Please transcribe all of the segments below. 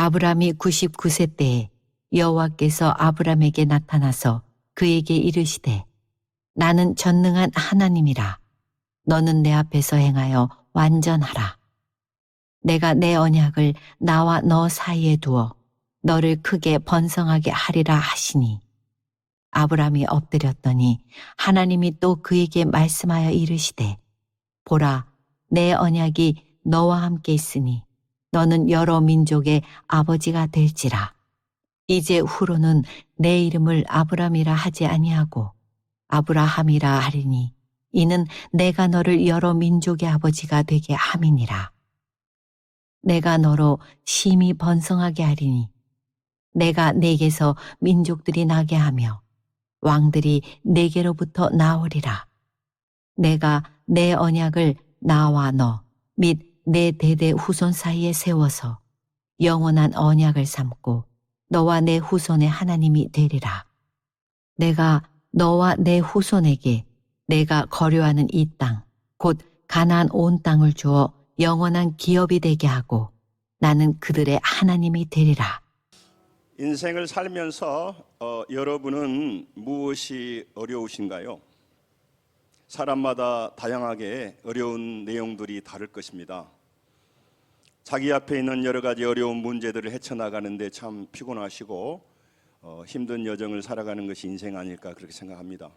아브람이 99세 때에 여호와께서 아브람에게 나타나서 그에게 이르시되 나는 전능한 하나님이라. 너는 내 앞에서 행하여 완전하라. 내가 내 언약을 나와 너 사이에 두어 너를 크게 번성하게 하리라 하시니 아브람이 엎드렸더니 하나님이 또 그에게 말씀하여 이르시되 보라 내 언약이 너와 함께 있으니 너는 여러 민족의 아버지가 될지라. 이제 후로는 내 이름을 아브람이라 하지 아니하고 아브라함이라 하리니 이는 내가 너를 여러 민족의 아버지가 되게 함이니라. 내가 너로 심히 번성하게 하리니 내가 내게서 민족들이 나게 하며 왕들이 내게로부터 나오리라. 내가 내 언약을 나와 너 및 내 대대 후손 사이에 세워서 영원한 언약을 삼고 너와 내 후손의 하나님이 되리라. 내가 너와 내 후손에게 내가 거류하는 이 땅, 곧 가나안 온 땅을 주어 영원한 기업이 되게 하고 나는 그들의 하나님이 되리라. 인생을 살면서 여러분은 무엇이 어려우신가요? 사람마다 다양하게 어려운 내용들이 다를 것입니다. 자기 앞에 있는 여러 가지 어려운 문제들을 헤쳐나가는데 참 피곤하시고 힘든 여정을 살아가는 것이 인생 아닐까 그렇게 생각합니다.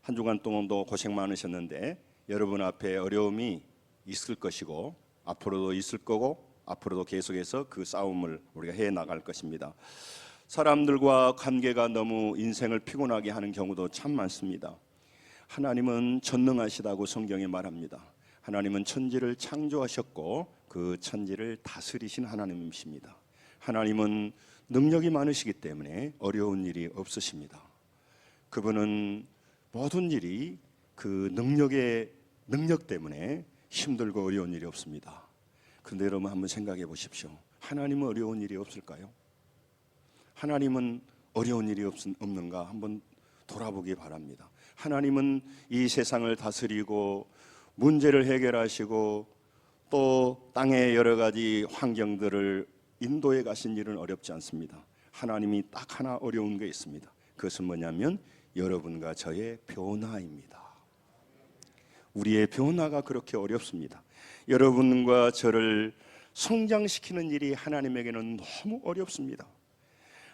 한 주간 동안도 고생 많으셨는데 여러분 앞에 어려움이 있을 것이고 앞으로도 있을 거고 앞으로도 계속해서 그 싸움을 우리가 해나갈 것입니다. 사람들과 관계가 너무 인생을 피곤하게 하는 경우도 참 많습니다. 하나님은 전능하시다고 성경에 말합니다. 하나님은 천지를 창조하셨고 그 천지를 다스리신 하나님이십니다. 하나님은 능력이 많으시기 때문에 어려운 일이 없으십니다. 그분은 모든 일이 그 능력 때문에 힘들고 어려운 일이 없습니다. 그런데 여러분 한번 생각해 보십시오. 하나님은 어려운 일이 없을까요? 하나님은 어려운 일이 없는가 한번 돌아보기 바랍니다. 하나님은 이 세상을 다스리고 문제를 해결하시고 또 땅의 여러 가지 환경들을 인도해 가신 일은 어렵지 않습니다. 하나님이 딱 하나 어려운 게 있습니다. 그것은 뭐냐면 여러분과 저의 변화입니다. 우리의 변화가 그렇게 어렵습니다. 여러분과 저를 성장시키는 일이 하나님에게는 너무 어렵습니다.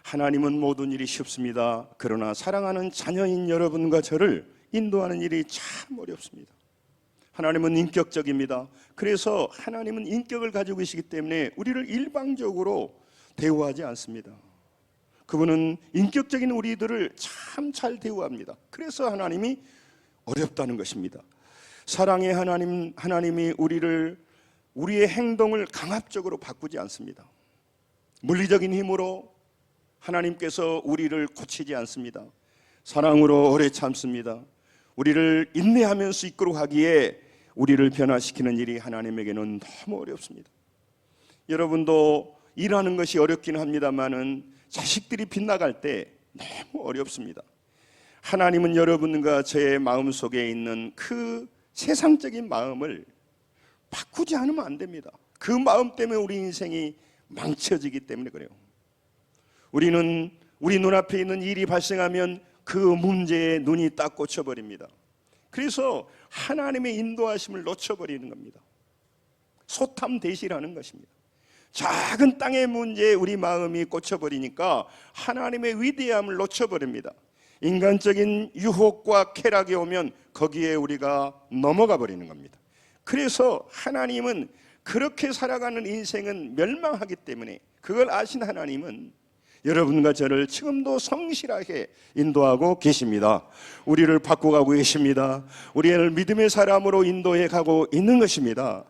하나님은 모든 일이 쉽습니다. 그러나 사랑하는 자녀인 여러분과 저를 인도하는 일이 참 어렵습니다. 하나님은 인격적입니다. 그래서 하나님은 인격을 가지고 계시기 때문에 우리를 일방적으로 대우하지 않습니다. 그분은 인격적인 우리들을 참 잘 대우합니다. 그래서 하나님이 어렵다는 것입니다. 사랑의 하나님이 우리의 행동을 강압적으로 바꾸지 않습니다. 물리적인 힘으로 하나님께서 우리를 고치지 않습니다. 사랑으로 오래 참습니다. 우리를 인내하면서 이끌어가기에 우리를 변화시키는 일이 하나님에게는 너무 어렵습니다. 여러분도 일하는 것이 어렵긴 합니다만은 자식들이 빗나갈 때 너무 어렵습니다. 하나님은 여러분과 저의 마음속에 있는 그 세상적인 마음을 바꾸지 않으면 안 됩니다. 그 마음 때문에 우리 인생이 망쳐지기 때문에 그래요. 우리는 우리 눈앞에 있는 일이 발생하면 그 문제에 눈이 딱 꽂혀버립니다. 그래서 하나님의 인도하심을 놓쳐버리는 겁니다. 소탐대시라는 것입니다. 작은 땅의 문제에 우리 마음이 꽂혀버리니까 하나님의 위대함을 놓쳐버립니다. 인간적인 유혹과 쾌락이 오면 거기에 우리가 넘어가 버리는 겁니다. 그래서 하나님은 그렇게 살아가는 인생은 멸망하기 때문에 그걸 아신 하나님은 여러분과 저를 지금도 성실하게 인도하고 계십니다. 우리를 바꿔가고 계십니다. 우리를 믿음의 사람으로 인도해 가고 있는 것입니다.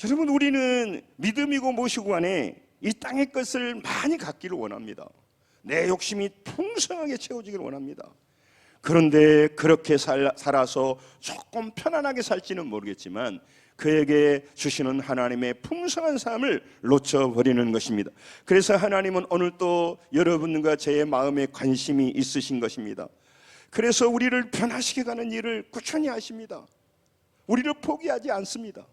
여러분, 우리는 믿음이고 무엇이고 간에 이 땅의 것을 많이 갖기를 원합니다. 내 욕심이 풍성하게 채워지기를 원합니다. 그런데 그렇게 살아서 조금 편안하게 살지는 모르겠지만 그에게 주시는 하나님의 풍성한 삶을 놓쳐버리는 것입니다. 그래서 하나님은 오늘 또 여러분과 제 마음에 관심이 있으신 것입니다. 그래서 우리를 변화시켜가는 일을 꾸준히 하십니다. 우리를 포기하지 않습니다.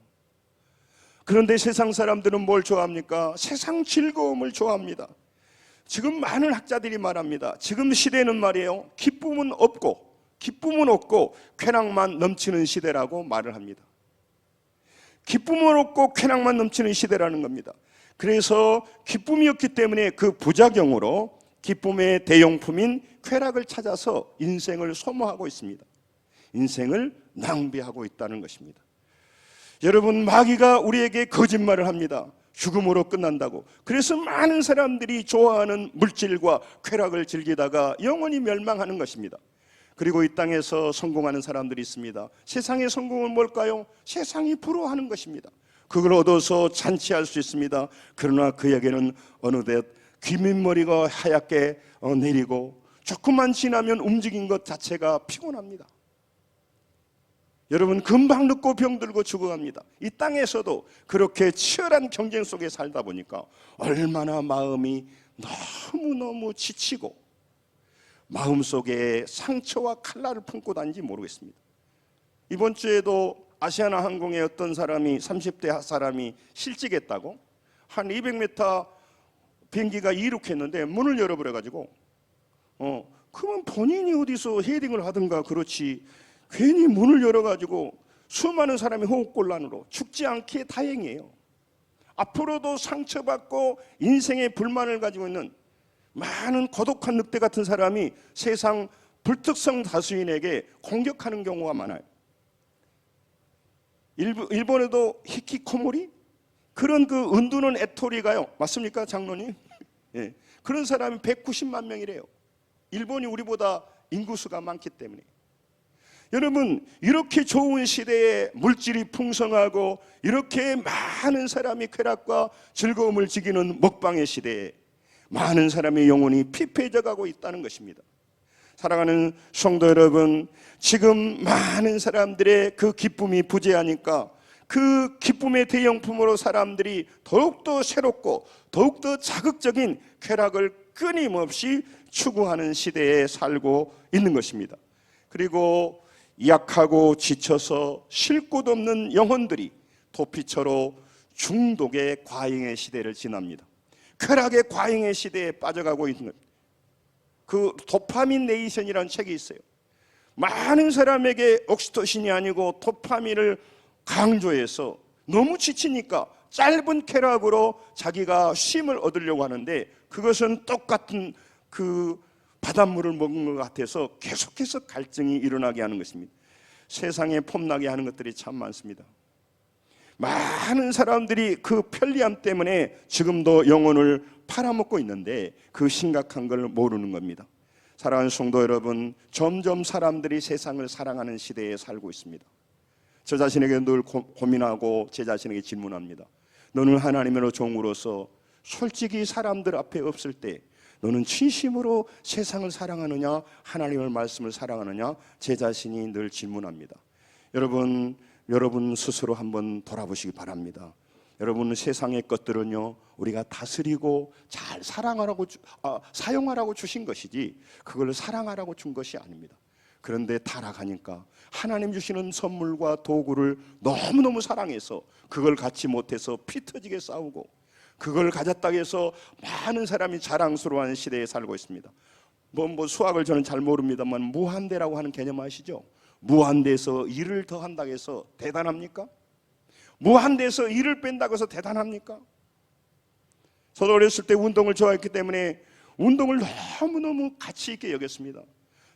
그런데 세상 사람들은 뭘 좋아합니까? 세상 즐거움을 좋아합니다. 지금 많은 학자들이 말합니다. 지금 시대는 말이에요, 기쁨은 없고 쾌락만 넘치는 시대라고 말을 합니다. 기쁨은 없고 쾌락만 넘치는 시대라는 겁니다. 그래서 기쁨이 없기 때문에 그 부작용으로 기쁨의 대용품인 쾌락을 찾아서 인생을 소모하고 있습니다. 인생을 낭비하고 있다는 것입니다. 여러분, 마귀가 우리에게 거짓말을 합니다. 죽음으로 끝난다고. 그래서 많은 사람들이 좋아하는 물질과 쾌락을 즐기다가 영원히 멸망하는 것입니다. 그리고 이 땅에서 성공하는 사람들이 있습니다. 세상의 성공은 뭘까요? 세상이 부러워하는 것입니다. 그걸 얻어서 잔치할 수 있습니다. 그러나 그에게는 어느덧 귀밑머리가 하얗게 내리고 조금만 지나면 움직인 것 자체가 피곤합니다. 여러분, 금방 늙고 병들고 죽어갑니다. 이 땅에서도 그렇게 치열한 경쟁 속에 살다 보니까 얼마나 마음이 너무너무 지치고 마음속에 상처와 칼날을 품고 다니는지 모르겠습니다. 이번 주에도 아시아나 항공의 어떤 사람이 30대 사람이 실직했다고 한 200m 비행기가 이륙했는데 문을 열어버려가지고 그러면 본인이 어디서 헤딩을 하든가 그렇지 괜히 문을 열어가지고 수많은 사람이 호흡곤란으로 죽지 않기에 다행이에요. 앞으로도 상처받고 인생의 불만을 가지고 있는 많은 고독한 늑대 같은 사람이 세상 불특성 다수인에게 공격하는 경우가 많아요. 일본에도 히키코모리? 그런 그 은두는 에토리가요. 맞습니까, 장로님? 예. 그런 사람이 190만 명이래요. 일본이 우리보다 인구수가 많기 때문에. 여러분, 이렇게 좋은 시대에 물질이 풍성하고 이렇게 많은 사람이 쾌락과 즐거움을 즐기는 먹방의 시대에 많은 사람의 영혼이 피폐해져 가고 있다는 것입니다. 사랑하는 성도 여러분, 지금 많은 사람들의 그 기쁨이 부재하니까 그 기쁨의 대용품으로 사람들이 더욱더 새롭고 더욱더 자극적인 쾌락을 끊임없이 추구하는 시대에 살고 있는 것입니다. 그리고 약하고 지쳐서 쉴 곳 없는 영혼들이 도피처로 중독의 과잉의 시대를 지납니다. 쾌락의 과잉의 시대에 빠져가고 있는 것. 그 도파민 네이션이라는 책이 있어요. 많은 사람에게 옥시토신이 아니고 도파민을 강조해서 너무 지치니까 짧은 쾌락으로 자기가 쉼을 얻으려고 하는데 그것은 똑같은 그 바닷물을 먹은 것 같아서 계속해서 갈증이 일어나게 하는 것입니다. 세상에 폼나게 하는 것들이 참 많습니다. 많은 사람들이 그 편리함 때문에 지금도 영혼을 팔아먹고 있는데 그 심각한 걸 모르는 겁니다. 사랑하는 성도 여러분, 점점 사람들이 세상을 사랑하는 시대에 살고 있습니다. 저 자신에게 늘 고민하고 제 자신에게 질문합니다. 너는 하나님의 종으로서 솔직히 사람들 앞에 없을 때 너는 진심으로 세상을 사랑하느냐, 하나님의 말씀을 사랑하느냐, 제 자신이 늘 질문합니다. 여러분 스스로 한번 돌아보시기 바랍니다. 여러분, 세상의 것들은요, 우리가 다스리고 잘 사용하라고 주신 것이지 그걸 사랑하라고 준 것이 아닙니다. 그런데 타락하니까 하나님 주시는 선물과 도구를 너무너무 사랑해서 그걸 갖지 못해서 피 터지게 싸우고 그걸 가졌다고 해서 많은 사람이 자랑스러워하는 시대에 살고 있습니다. 수학을 저는 잘 모릅니다만 무한대라고 하는 개념 아시죠? 무한대에서 1을 더한다고 해서 대단합니까? 무한대에서 1을 뺀다고 해서 대단합니까? 저도 어렸을 때 운동을 좋아했기 때문에 운동을 너무너무 가치 있게 여겼습니다.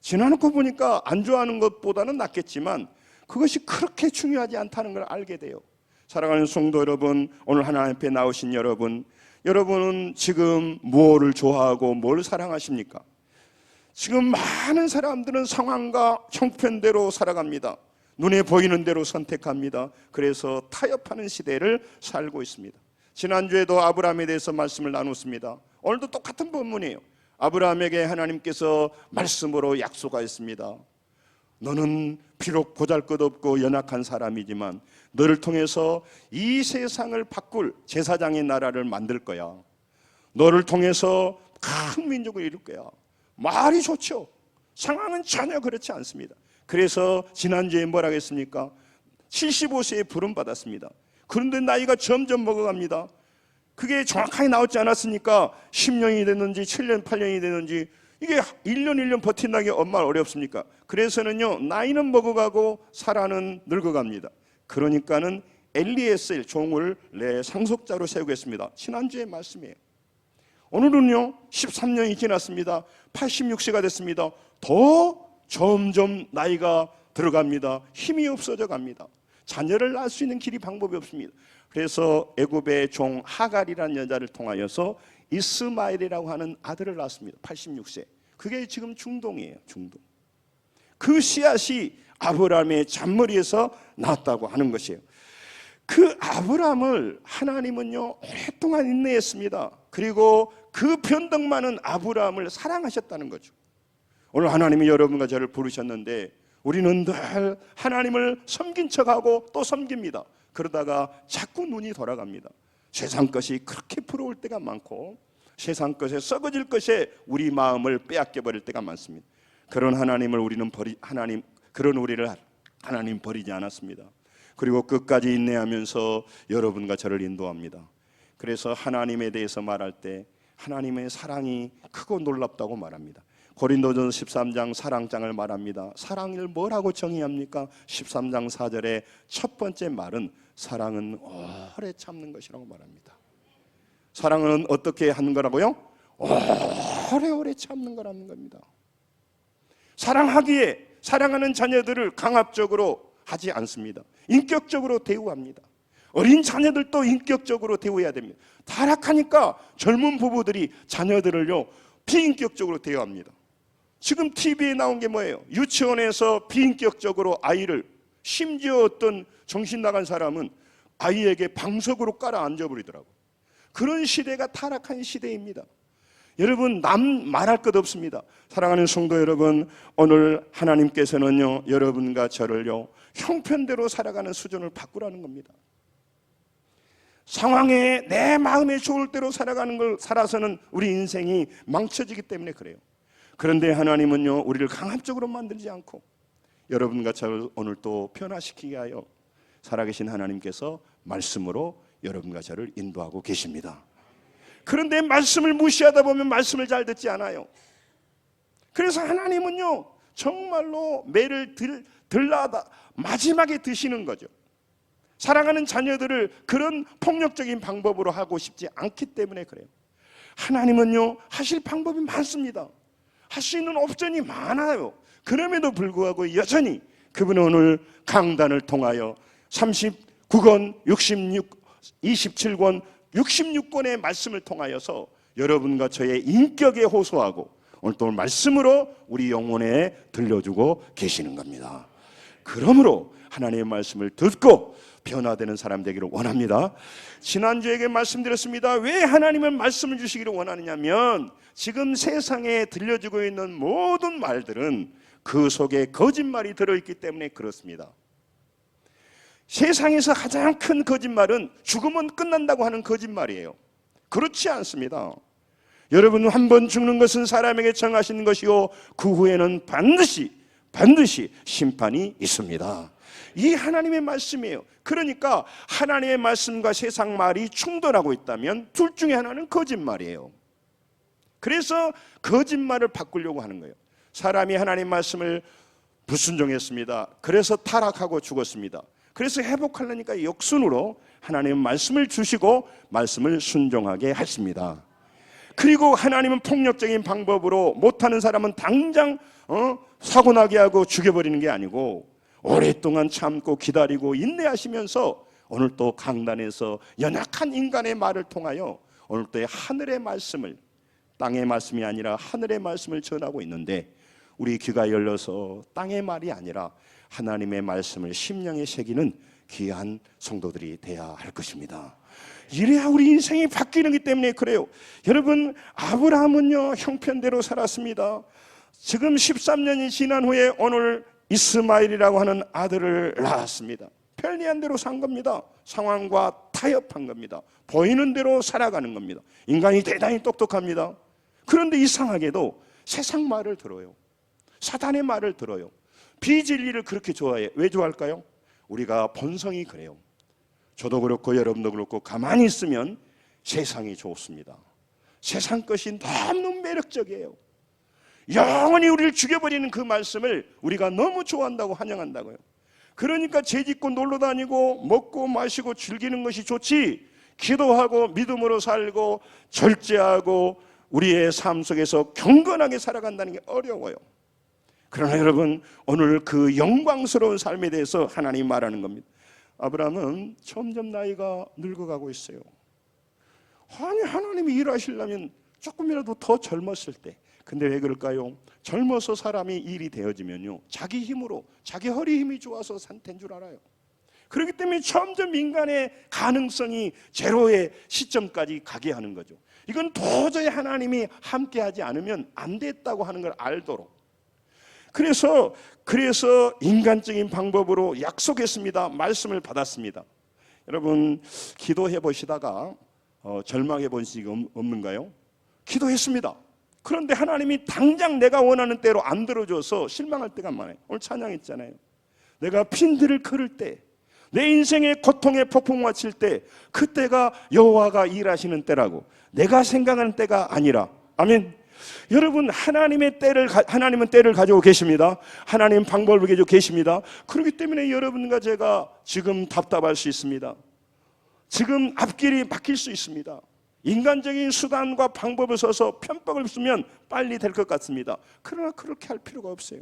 지나놓고 보니까 안 좋아하는 것보다는 낫겠지만 그것이 그렇게 중요하지 않다는 걸 알게 돼요. 사랑하는 성도 여러분, 오늘 하나님 앞에 나오신 여러분은 지금 무엇을 좋아하고 뭘 사랑하십니까? 지금 많은 사람들은 상황과 형편대로 살아갑니다. 눈에 보이는 대로 선택합니다. 그래서 타협하는 시대를 살고 있습니다. 지난주에도 아브라함에 대해서 말씀을 나눴습니다. 오늘도 똑같은 본문이에요. 아브라함에게 하나님께서 말씀으로 약속하였습니다. 너는 비록 보잘것없고 연약한 사람이지만 너를 통해서 이 세상을 바꿀 제사장의 나라를 만들 거야. 너를 통해서 큰 민족을 이룰 거야. 말이 좋죠. 상황은 전혀 그렇지 않습니다. 그래서 지난주에 뭐라고 했습니까? 75세에 부름 받았습니다. 그런데 나이가 점점 먹어갑니다. 그게 정확하게 나오지 않았으니까 10년이 됐는지 7년, 8년이 됐는지 이게 1년 1년 버틴다는 게 얼마나 어렵습니까? 그래서는요, 나이는 먹어가고 살아는 늙어갑니다. 그러니까는 엘리에셀 종을 내 상속자로 세우겠습니다. 지난주의 말씀이에요. 오늘은요 13년이 지났습니다. 86세가 됐습니다. 더 점점 나이가 들어갑니다. 힘이 없어져 갑니다. 자녀를 낳을 수 있는 길이 방법이 없습니다. 그래서 애굽의 종 하갈이라는 여자를 통하여서 이스마엘이라고 하는 아들을 낳았습니다. 86세. 그게 지금 중동이에요. 중동. 그 씨앗이 아브라함의 잔머리에서 나왔다고 하는 것이에요. 그 아브라함을 하나님은요 오랫동안 인내했습니다. 그리고 그 변덕 많은 아브라함을 사랑하셨다는 거죠. 오늘 하나님이 여러분과 저를 부르셨는데 우리는 늘 하나님을 섬긴 척하고 또 섬깁니다. 그러다가 자꾸 눈이 돌아갑니다. 세상 것이 그렇게 부러울 때가 많고 세상 것에 썩어질 것에 우리 마음을 빼앗겨 버릴 때가 많습니다. 그런 하나님을 우리는 그런 우리를 하나님 버리지 않았습니다. 그리고 끝까지 인내하면서 여러분과 저를 인도합니다. 그래서 하나님에 대해서 말할 때 하나님의 사랑이 크고 놀랍다고 말합니다. 고린도전서 13장 사랑장을 말합니다. 사랑을 뭐라고 정의합니까? 13장 4절에 첫 번째 말은 사랑은 오래 참는 것이라고 말합니다. 사랑은 어떻게 하는 거라고요? 오래오래 참는 거라는 겁니다. 사랑하기에 사랑하는 자녀들을 강압적으로 하지 않습니다. 인격적으로 대우합니다. 어린 자녀들도 인격적으로 대우해야 됩니다. 타락하니까 젊은 부부들이 자녀들을요 비인격적으로 대우합니다. 지금 TV에 나온 게 뭐예요? 유치원에서 비인격적으로 아이를, 심지어 어떤 정신 나간 사람은 아이에게 방석으로 깔아 앉아버리더라고요. 그런 시대가 타락한 시대입니다. 여러분, 남 말할 것 없습니다. 사랑하는 성도 여러분, 오늘 하나님께서는요 여러분과 저를요 형편대로 살아가는 수준을 바꾸라는 겁니다. 상황에 내 마음에 좋을 대로 살아가는 걸 살아서는 우리 인생이 망쳐지기 때문에 그래요. 그런데 하나님은요 우리를 강압적으로 만들지 않고 여러분과 저를 오늘 또 변화시키게 하여 살아계신 하나님께서 말씀으로 여러분과 저를 인도하고 계십니다. 그런데 말씀을 무시하다 보면 말씀을 잘 듣지 않아요. 그래서 하나님은요 정말로 매를 들라다 마지막에 드시는 거죠. 사랑하는 자녀들을 그런 폭력적인 방법으로 하고 싶지 않기 때문에 그래요. 하나님은요 하실 방법이 많습니다. 할 수 있는 옵션이 많아요. 그럼에도 불구하고 여전히 그분은 오늘 강단을 통하여 39권, 27권, 66권의 말씀을 통하여서 여러분과 저의 인격에 호소하고 오늘 또 말씀으로 우리 영혼에 들려주고 계시는 겁니다. 그러므로 하나님의 말씀을 듣고 변화되는 사람 되기를 원합니다. 지난주에 말씀드렸습니다. 왜 하나님은 말씀을 주시기를 원하느냐면 지금 세상에 들려지고 있는 모든 말들은 그 속에 거짓말이 들어있기 때문에 그렇습니다. 세상에서 가장 큰 거짓말은 죽으면 끝난다고 하는 거짓말이에요. 그렇지 않습니다. 여러분, 한 번 죽는 것은 사람에게 정하신 것이요 그 후에는 반드시 심판이 있습니다. 이 하나님의 말씀이에요. 그러니까 하나님의 말씀과 세상 말이 충돌하고 있다면 둘 중에 하나는 거짓말이에요. 그래서 거짓말을 바꾸려고 하는 거예요. 사람이 하나님의 말씀을 불순종했습니다. 그래서 타락하고 죽었습니다. 그래서 회복하려니까 역순으로 하나님은 말씀을 주시고 말씀을 순종하게 하십니다. 그리고 하나님은 폭력적인 방법으로 못하는 사람은 당장 사고나게 하고 죽여버리는 게 아니고 오랫동안 참고 기다리고 인내하시면서 오늘 또 강단에서 연약한 인간의 말을 통하여 오늘 또 하늘의 말씀을, 땅의 말씀이 아니라 하늘의 말씀을 전하고 있는데 우리 귀가 열려서 땅의 말이 아니라 하나님의 말씀을 심령에 새기는 귀한 성도들이 되어야 할 것입니다. 이래야 우리 인생이 바뀌는 것 때문에 그래요. 여러분, 아브라함은요 형편대로 살았습니다. 지금 13년이 지난 후에 오늘 이스마엘이라고 하는 아들을 낳았습니다. 편리한 대로 산 겁니다. 상황과 타협한 겁니다. 보이는 대로 살아가는 겁니다. 인간이 대단히 똑똑합니다. 그런데 이상하게도 세상 말을 들어요. 사단의 말을 들어요. 비진리를 그렇게 좋아해요. 왜 좋아할까요? 우리가 본성이 그래요. 저도 그렇고 여러분도 그렇고 가만히 있으면 세상이 좋습니다. 세상 것이 너무 매력적이에요. 영원히 우리를 죽여버리는 그 말씀을 우리가 너무 좋아한다고 환영한다고요. 그러니까 죄짓고 놀러 다니고 먹고 마시고 즐기는 것이 좋지, 기도하고 믿음으로 살고 절제하고 우리의 삶 속에서 경건하게 살아간다는 게 어려워요. 그러나 여러분, 오늘 그 영광스러운 삶에 대해서 하나님 말하는 겁니다. 아브라함은 점점 나이가 늙어가고 있어요. 아니, 하나님이 일하시려면 조금이라도 더 젊었을 때. 근데 왜 그럴까요? 젊어서 사람이 일이 되어지면요, 자기 힘으로, 자기 허리 힘이 좋아서 된 줄 알아요. 그렇기 때문에 점점 인간의 가능성이 제로의 시점까지 가게 하는 거죠. 이건 도저히 하나님이 함께하지 않으면 안 됐다고 하는 걸 알도록. 그래서 인간적인 방법으로 약속했습니다. 말씀을 받았습니다. 여러분, 기도해 보시다가 절망해 본 적이 없는가요? 기도했습니다. 그런데 하나님이 당장 내가 원하는 대로 안 들어줘서 실망할 때가 많아요. 오늘 찬양했잖아요. 내가 핀들을 그을 때, 내 인생의 고통의 폭풍 맞힐 때, 그때가 여호와가 일하시는 때라고. 내가 생각하는 때가 아니라. 아멘. 여러분, 하나님은 때를 가지고 계십니다. 하나님 방법을 가지고 계십니다. 그렇기 때문에 여러분과 제가 지금 답답할 수 있습니다. 지금 앞길이 막힐 수 있습니다. 인간적인 수단과 방법을 써서 편법을 쓰면 빨리 될 것 같습니다. 그러나 그렇게 할 필요가 없어요.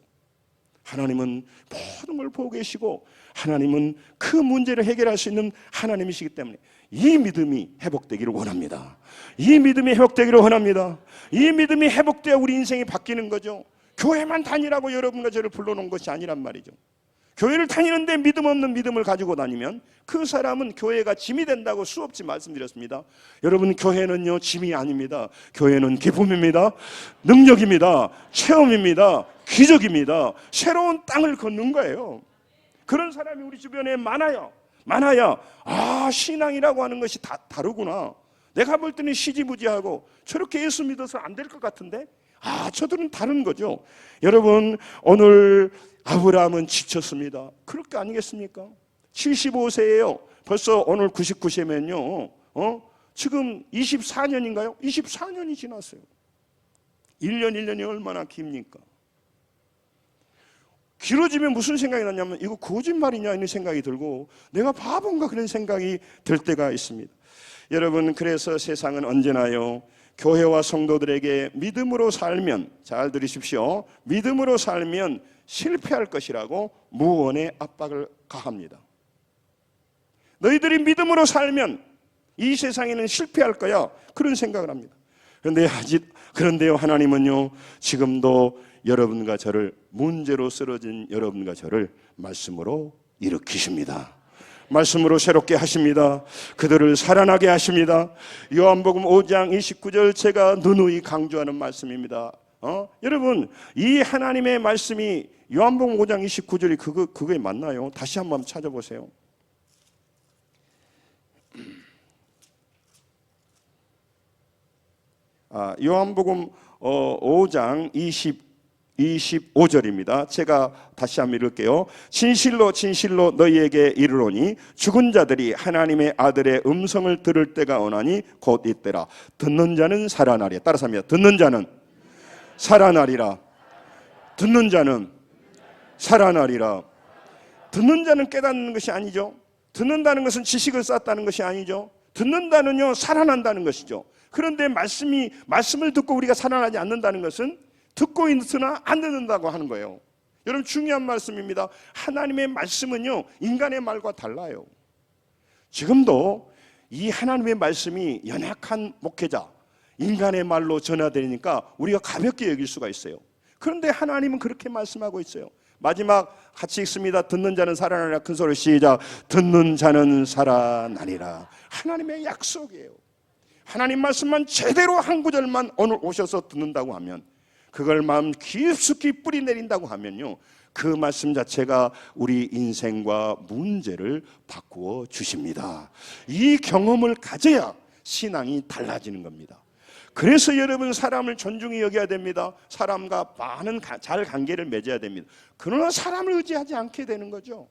하나님은 모든 걸 보고 계시고, 하나님은 그 문제를 해결할 수 있는 하나님이시기 때문에 이 믿음이 회복되기를 원합니다. 이 믿음이 회복되기를 원합니다. 이 믿음이 회복돼야 우리 인생이 바뀌는 거죠. 교회만 다니라고 여러분과 저를 불러놓은 것이 아니란 말이죠. 교회를 다니는데 믿음 없는 믿음을 가지고 다니면 그 사람은 교회가 짐이 된다고 수없이 말씀드렸습니다. 여러분, 교회는요, 짐이 아닙니다. 교회는 기쁨입니다. 능력입니다. 체험입니다. 기적입니다. 새로운 땅을 걷는 거예요. 그런 사람이 우리 주변에 많아야 신앙이라고 하는 것이 다르구나. 내가 볼 때는 시지부지하고 저렇게 예수 믿어서 안 될 것 같은데, 저들은 다른 거죠. 여러분, 오늘 아브라함은 지쳤습니다. 그럴 거 아니겠습니까? 75세예요. 벌써 오늘 99세면요, 지금 24년인가요? 24년이 지났어요. 1년이 얼마나 깁니까? 길어지면 무슨 생각이 나냐면, 이거 거짓말이냐 이런 생각이 들고, 내가 바본가 그런 생각이 들 때가 있습니다. 여러분, 그래서 세상은 언제나요, 교회와 성도들에게 믿음으로 살면, 잘 들으십시오, 믿음으로 살면 실패할 것이라고 무언의 압박을 가합니다. 너희들이 믿음으로 살면 이 세상에는 실패할 거야, 그런 생각을 합니다. 그런데요, 하나님은요, 지금도 여러분과 저를, 문제로 쓰러진 여러분과 저를 말씀으로 일으키십니다. 말씀으로 새롭게 하십니다. 그들을 살아나게 하십니다. 요한복음 5장 29절, 제가 누누이 강조하는 말씀입니다. 여러분, 이 하나님의 말씀이 요한복음 5장 29절이 그거에 맞나요? 다시 한번 찾아보세요. 요한복음 5장 25절입니다. 제가 다시 한번 읽을게요. 진실로 진실로 너희에게 이르노니 죽은 자들이 하나님의 아들의 음성을 들을 때가 오나니 곧 이때라. 듣는 자는 살아나리라. 따라서 합니다. 듣는 자는 살아나리라. 듣는 자는 살아나리라. 듣는 자는 깨닫는 것이 아니죠. 듣는다는 것은 지식을 쌓았다는 것이 아니죠. 듣는다는요, 살아난다는 것이죠. 그런데 말씀을 듣고 우리가 살아나지 않는다는 것은 듣고 있으나 안 듣는다고 하는 거예요. 여러분, 중요한 말씀입니다. 하나님의 말씀은요, 인간의 말과 달라요. 지금도 이 하나님의 말씀이 연약한 목회자, 인간의 말로 전하되니까 우리가 가볍게 여길 수가 있어요. 그런데 하나님은 그렇게 말씀하고 있어요. 마지막 같이 읽습니다. 듣는 자는 살아나리라. 큰 소리 시작. 듣는 자는 살아나리라. 하나님의 약속이에요. 하나님 말씀만 제대로 한 구절만 오늘 오셔서 듣는다고 하면, 그걸 마음 깊숙이 뿌리 내린다고 하면요, 그 말씀 자체가 우리 인생과 문제를 바꾸어 주십니다. 이 경험을 가져야 신앙이 달라지는 겁니다. 그래서 여러분, 사람을 존중히 여겨야 됩니다. 사람과 많은 잘 관계를 맺어야 됩니다. 그러나 사람을 의지하지 않게 되는 거죠.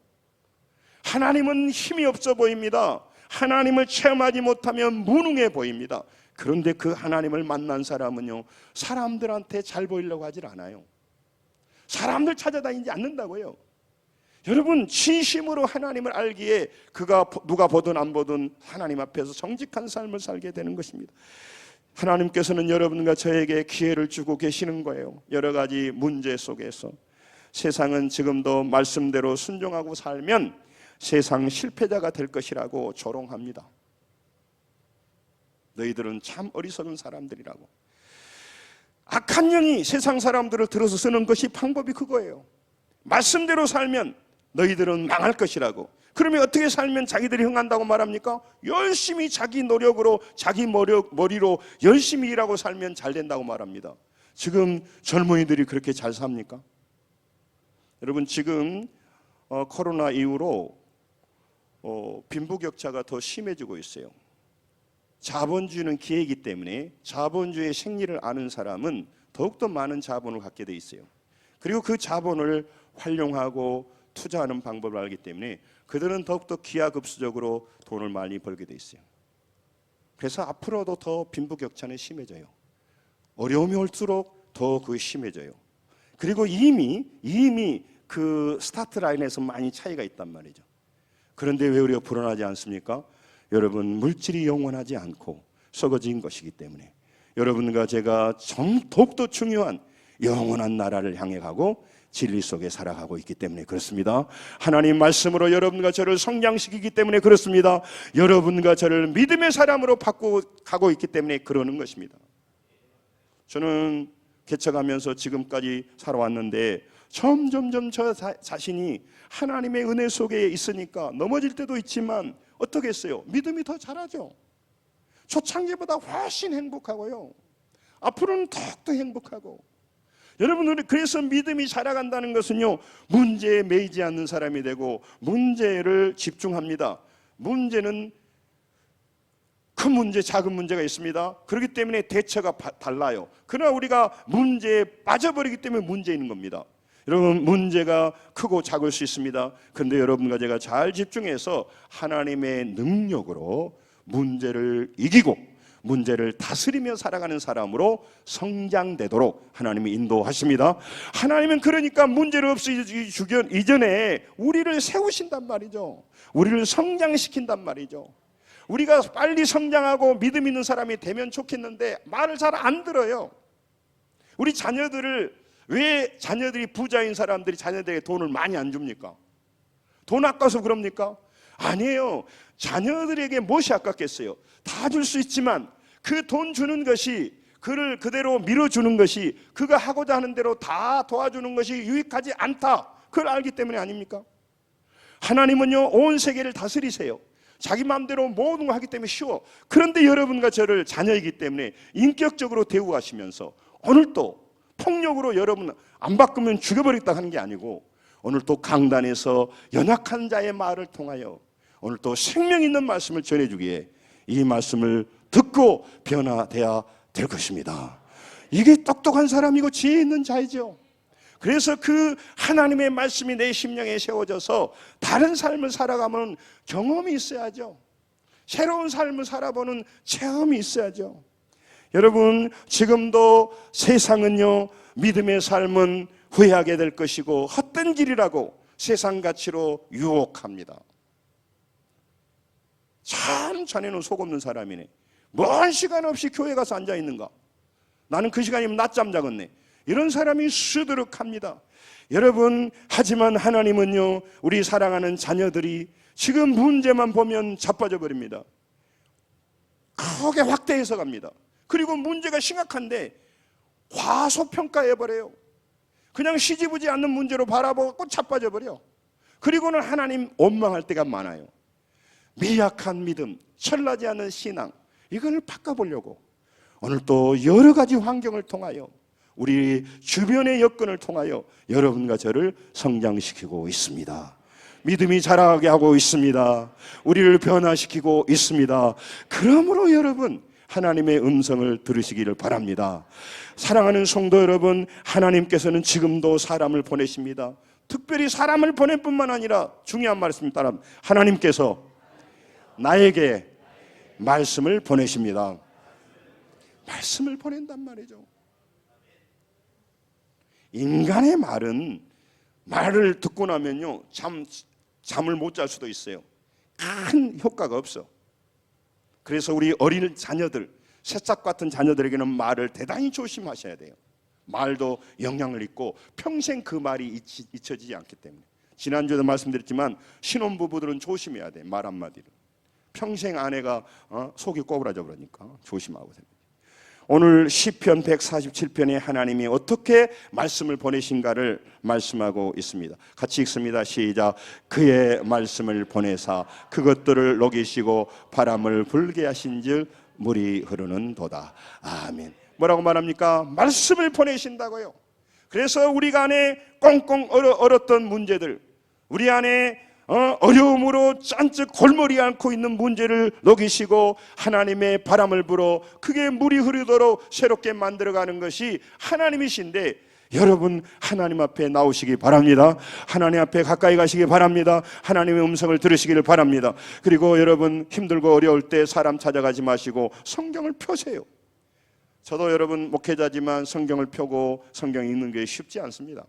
하나님은 힘이 없어 보입니다. 하나님을 체험하지 못하면 무능해 보입니다. 그런데 그 하나님을 만난 사람은요, 사람들한테 잘 보이려고 하질 않아요. 사람들 찾아다니지 않는다고요. 여러분, 진심으로 하나님을 알기에 그가 누가 보든 안 보든 하나님 앞에서 정직한 삶을 살게 되는 것입니다. 하나님께서는 여러분과 저에게 기회를 주고 계시는 거예요. 여러 가지 문제 속에서 세상은 지금도 말씀대로 순종하고 살면 세상 실패자가 될 것이라고 조롱합니다. 너희들은 참 어리석은 사람들이라고. 악한 영이 세상 사람들을 들어서 쓰는 것이 방법이 그거예요. 말씀대로 살면 너희들은 망할 것이라고. 그러면 어떻게 살면 자기들이 흥한다고 말합니까? 열심히 자기 노력으로, 자기 머리로 열심히 일하고 살면 잘 된다고 말합니다. 지금 젊은이들이 그렇게 잘 삽니까? 여러분, 지금 코로나 이후로 빈부격차가 더 심해지고 있어요. 자본주의는 기회이기 때문에 자본주의의 생리를 아는 사람은 더욱더 많은 자본을 갖게 돼 있어요. 그리고 그 자본을 활용하고 투자하는 방법을 알기 때문에 그들은 더욱더 기하급수적으로 돈을 많이 벌게 돼 있어요. 그래서 앞으로도 더 빈부격차는 심해져요. 어려움이 올수록 더 그게 심해져요. 그리고 이미 그 스타트 라인에서 많이 차이가 있단 말이죠. 그런데 왜 우리가 불안하지 않습니까? 여러분, 물질이 영원하지 않고 썩어진 것이기 때문에 여러분과 제가 더욱더 중요한 영원한 나라를 향해 가고 진리 속에 살아가고 있기 때문에 그렇습니다. 하나님 말씀으로 여러분과 저를 성장시키기 때문에 그렇습니다. 여러분과 저를 믿음의 사람으로 바꾸고 가고 있기 때문에 그러는 것입니다. 저는 개척하면서 지금까지 살아왔는데 점점점 저 자신이 하나님의 은혜 속에 있으니까 넘어질 때도 있지만 어떻게 했어요? 믿음이 더 자라죠. 초창기보다 훨씬 행복하고요. 앞으로는 더욱더 행복하고. 여러분, 우리 그래서 믿음이 자라간다는 것은요, 문제에 매이지 않는 사람이 되고 문제를 집중합니다. 문제는 큰 문제, 작은 문제가 있습니다. 그렇기 때문에 대처가 달라요. 그러나 우리가 문제에 빠져버리기 때문에 문제 있는 겁니다. 여러분, 문제가 크고 작을 수 있습니다. 그런데 여러분과 제가 잘 집중해서 하나님의 능력으로 문제를 이기고 문제를 다스리며 살아가는 사람으로 성장되도록 하나님이 인도하십니다. 하나님은 그러니까 문제를 없애주기 이전에 우리를 세우신단 말이죠. 우리를 성장시킨단 말이죠. 우리가 빨리 성장하고 믿음 있는 사람이 되면 좋겠는데 말을 잘 안 들어요. 우리 자녀들을 왜 자녀들이 부자인 사람들이 자녀들에게 돈을 많이 안 줍니까? 돈 아까워서 그럽니까? 아니에요. 자녀들에게 무엇이 아깝겠어요? 다 줄 수 있지만 그 돈 주는 것이 그를 그대로 밀어주는 것이 그가 하고자 하는 대로 다 도와주는 것이 유익하지 않다. 그걸 알기 때문에 아닙니까? 하나님은요, 온 세계를 다스리세요. 자기 마음대로 모든 걸 하기 때문에 쉬워. 그런데 여러분과 저를 자녀이기 때문에 인격적으로 대우하시면서 오늘도 폭력으로 여러분 안 바꾸면 죽여버리겠다 하는 게 아니고 오늘 또 강단에서 연약한 자의 말을 통하여 오늘 또 생명 있는 말씀을 전해주기에 이 말씀을 듣고 변화돼야 될 것입니다. 이게 똑똑한 사람이고 지혜 있는 자이죠. 그래서 그 하나님의 말씀이 내 심령에 세워져서 다른 삶을 살아가면 경험이 있어야죠. 새로운 삶을 살아보는 체험이 있어야죠. 여러분, 지금도 세상은요, 믿음의 삶은 후회하게 될 것이고 헛된 길이라고 세상 가치로 유혹합니다. 참 자네는 속 없는 사람이네. 뭔 시간 없이 교회 가서 앉아 있는가? 나는 그 시간이면 낮잠 자겠네. 이런 사람이 수두룩합니다. 여러분, 하지만 하나님은요, 우리 사랑하는 자녀들이 지금 문제만 보면 자빠져 버립니다. 크게 확대해서 갑니다. 그리고 문제가 심각한데 과소평가해버려요. 그냥 시지부지 않는 문제로 바라보고 자빠져 버려. 그리고는 하나님 원망할 때가 많아요. 미약한 믿음, 철나지 않은 신앙, 이걸 바꿔보려고 오늘 또 여러 가지 환경을 통하여 우리 주변의 여건을 통하여 여러분과 저를 성장시키고 있습니다. 믿음이 자라게 하고 있습니다. 우리를 변화시키고 있습니다. 그러므로 여러분, 하나님의 음성을 들으시기를 바랍니다. 사랑하는 성도 여러분, 하나님께서는 지금도 사람을 보내십니다. 특별히 사람을 보낼 뿐만 아니라 중요한 말씀 따라 하나님께서 나에게 말씀을 보내십니다. 말씀을 보낸단 말이죠. 인간의 말을 듣고 나면요, 잠을 못 잘 수도 있어요. 큰 효과가 없어. 그래서 우리 어린 자녀들, 새싹 같은 자녀들에게는 말을 대단히 조심하셔야 돼요. 말도 영향을 있고 평생 그 말이 잊혀지지 않기 때문에. 지난주에도 말씀드렸지만 신혼부부들은 조심해야 돼. 말 한마디를. 평생 아내가 속이 꼬부라져 버리니까 조심하고 됩니다. 오늘 시편 147편에 하나님이 어떻게 말씀을 보내신가를 말씀하고 있습니다. 같이 읽습니다. 시작. 그의 말씀을 보내사 그것들을 녹이시고 바람을 불게 하신즉 물이 흐르는 도다. 아멘. 뭐라고 말합니까? 말씀을 보내신다고요. 그래서 우리가 안에 꽁꽁 얼었던 문제들, 우리 안에 어려움으로 짠뜩 골머리 앓고 있는 문제를 녹이시고 하나님의 바람을 불어 그게 물이 흐르도록 새롭게 만들어가는 것이 하나님이신데, 여러분 하나님 앞에 나오시기 바랍니다. 하나님 앞에 가까이 가시기 바랍니다. 하나님의 음성을 들으시기를 바랍니다. 그리고 여러분 힘들고 어려울 때 사람 찾아가지 마시고 성경을 펴세요. 저도 여러분 목회자지만 성경을 펴고 성경 읽는 게 쉽지 않습니다.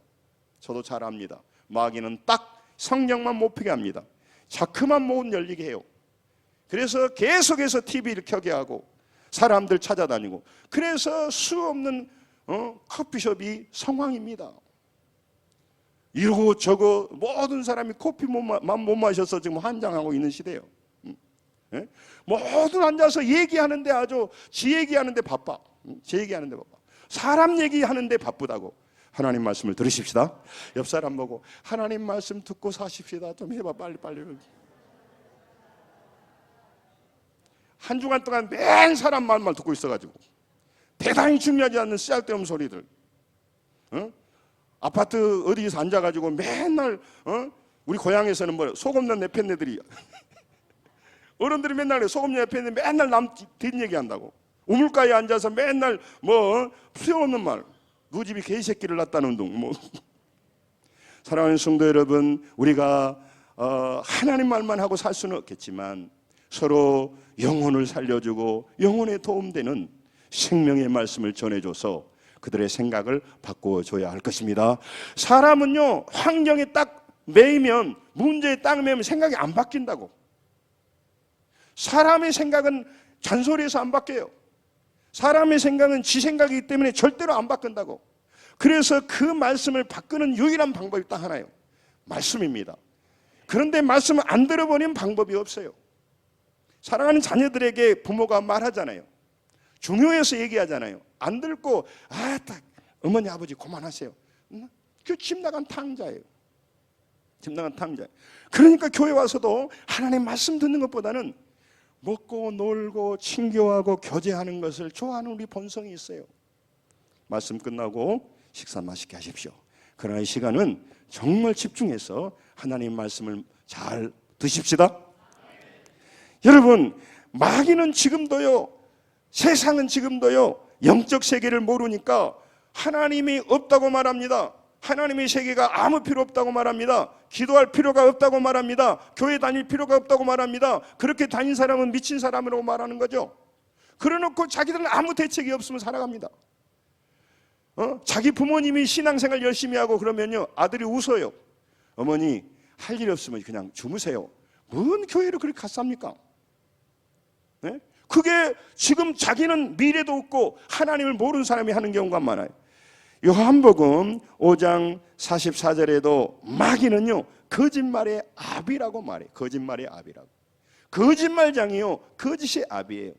저도 잘 압니다. 마귀는 딱 성경만 못 펴게 합니다. 자꾸만 못 열리게 해요. 그래서 계속해서 TV를 켜게 하고 사람들 찾아다니고, 그래서 수없는 커피숍이 성황입니다. 이러고 저거 모든 사람이 커피만 못 마셔서 지금 환장하고 있는 시대예요. 예? 모두 앉아서 얘기하는데 아주 지 얘기하는데 바빠. 제 얘기하는데 바빠. 사람 얘기하는데 바쁘다고. 하나님 말씀을 들으십시다. 옆 사람 보고 하나님 말씀 듣고 사십시다. 좀 해봐, 빨리. 한 주간 동안 맨 사람 말만 듣고 있어가지고 대단히 중요하지 않는 쓸데없는 소리들. 아파트 어디에서 앉아가지고 맨날 우리 고향에서는 뭐 소금난 내팬네들이 어른들이 맨날 소금난 내팬네 맨날 남 뒷얘기 한다고. 우물가에 앉아서 맨날 뭐 소용없는 말. 누구 집이 개새끼를 낳았다는 둥 뭐. 사랑하는 성도 여러분, 우리가 하나님 말만 하고 살 수는 없겠지만 서로 영혼을 살려주고 영혼에 도움되는 생명의 말씀을 전해줘서 그들의 생각을 바꿔줘야 할 것입니다. 사람은요, 환경에 딱 매이면, 문제에 딱 매이면 생각이 안 바뀐다고. 사람의 생각은 잔소리에서 안 바뀌어요. 사람의 생각은 지 생각이기 때문에 절대로 안 바꾼다고. 그래서 그 말씀을 바꾸는 유일한 방법이 딱 하나예요. 말씀입니다. 그런데 말씀을 안 들어버리는 방법이 없어요. 사랑하는 자녀들에게 부모가 말하잖아요. 중요해서 얘기하잖아요. 안 듣고 딱 어머니 아버지 그만하세요. 그 집 나간 탕자예요. 집 나간 탕자예요. 그러니까 교회 와서도 하나님 말씀 듣는 것보다는 먹고 놀고 친교하고 교제하는 것을 좋아하는 우리 본성이 있어요. 말씀 끝나고 식사 맛있게 하십시오. 그러나 이 시간은 정말 집중해서 하나님 말씀을 잘 드십시다. 여러분, 마귀는 지금도요, 세상은 지금도요, 영적 세계를 모르니까 하나님이 없다고 말합니다. 하나님의 세계가 아무 필요 없다고 말합니다. 기도할 필요가 없다고 말합니다. 교회 다닐 필요가 없다고 말합니다. 그렇게 다닌 사람은 미친 사람이라고 말하는 거죠. 그래놓고 자기들은 아무 대책이 없으면 살아갑니다. 자기 부모님이 신앙생활 열심히 하고 그러면요, 아들이 웃어요. 어머니 할 일 없으면 그냥 주무세요. 뭔 교회를 그렇게 갔습니까? 네? 그게 지금 자기는 미래도 없고 하나님을 모르는 사람이 하는 경우가 많아요. 요한복음 5장 44절에도 마귀는요, 거짓말의 아비라고 말해요. 거짓말의 아비라고. 거짓말장이요, 거짓의 아비예요.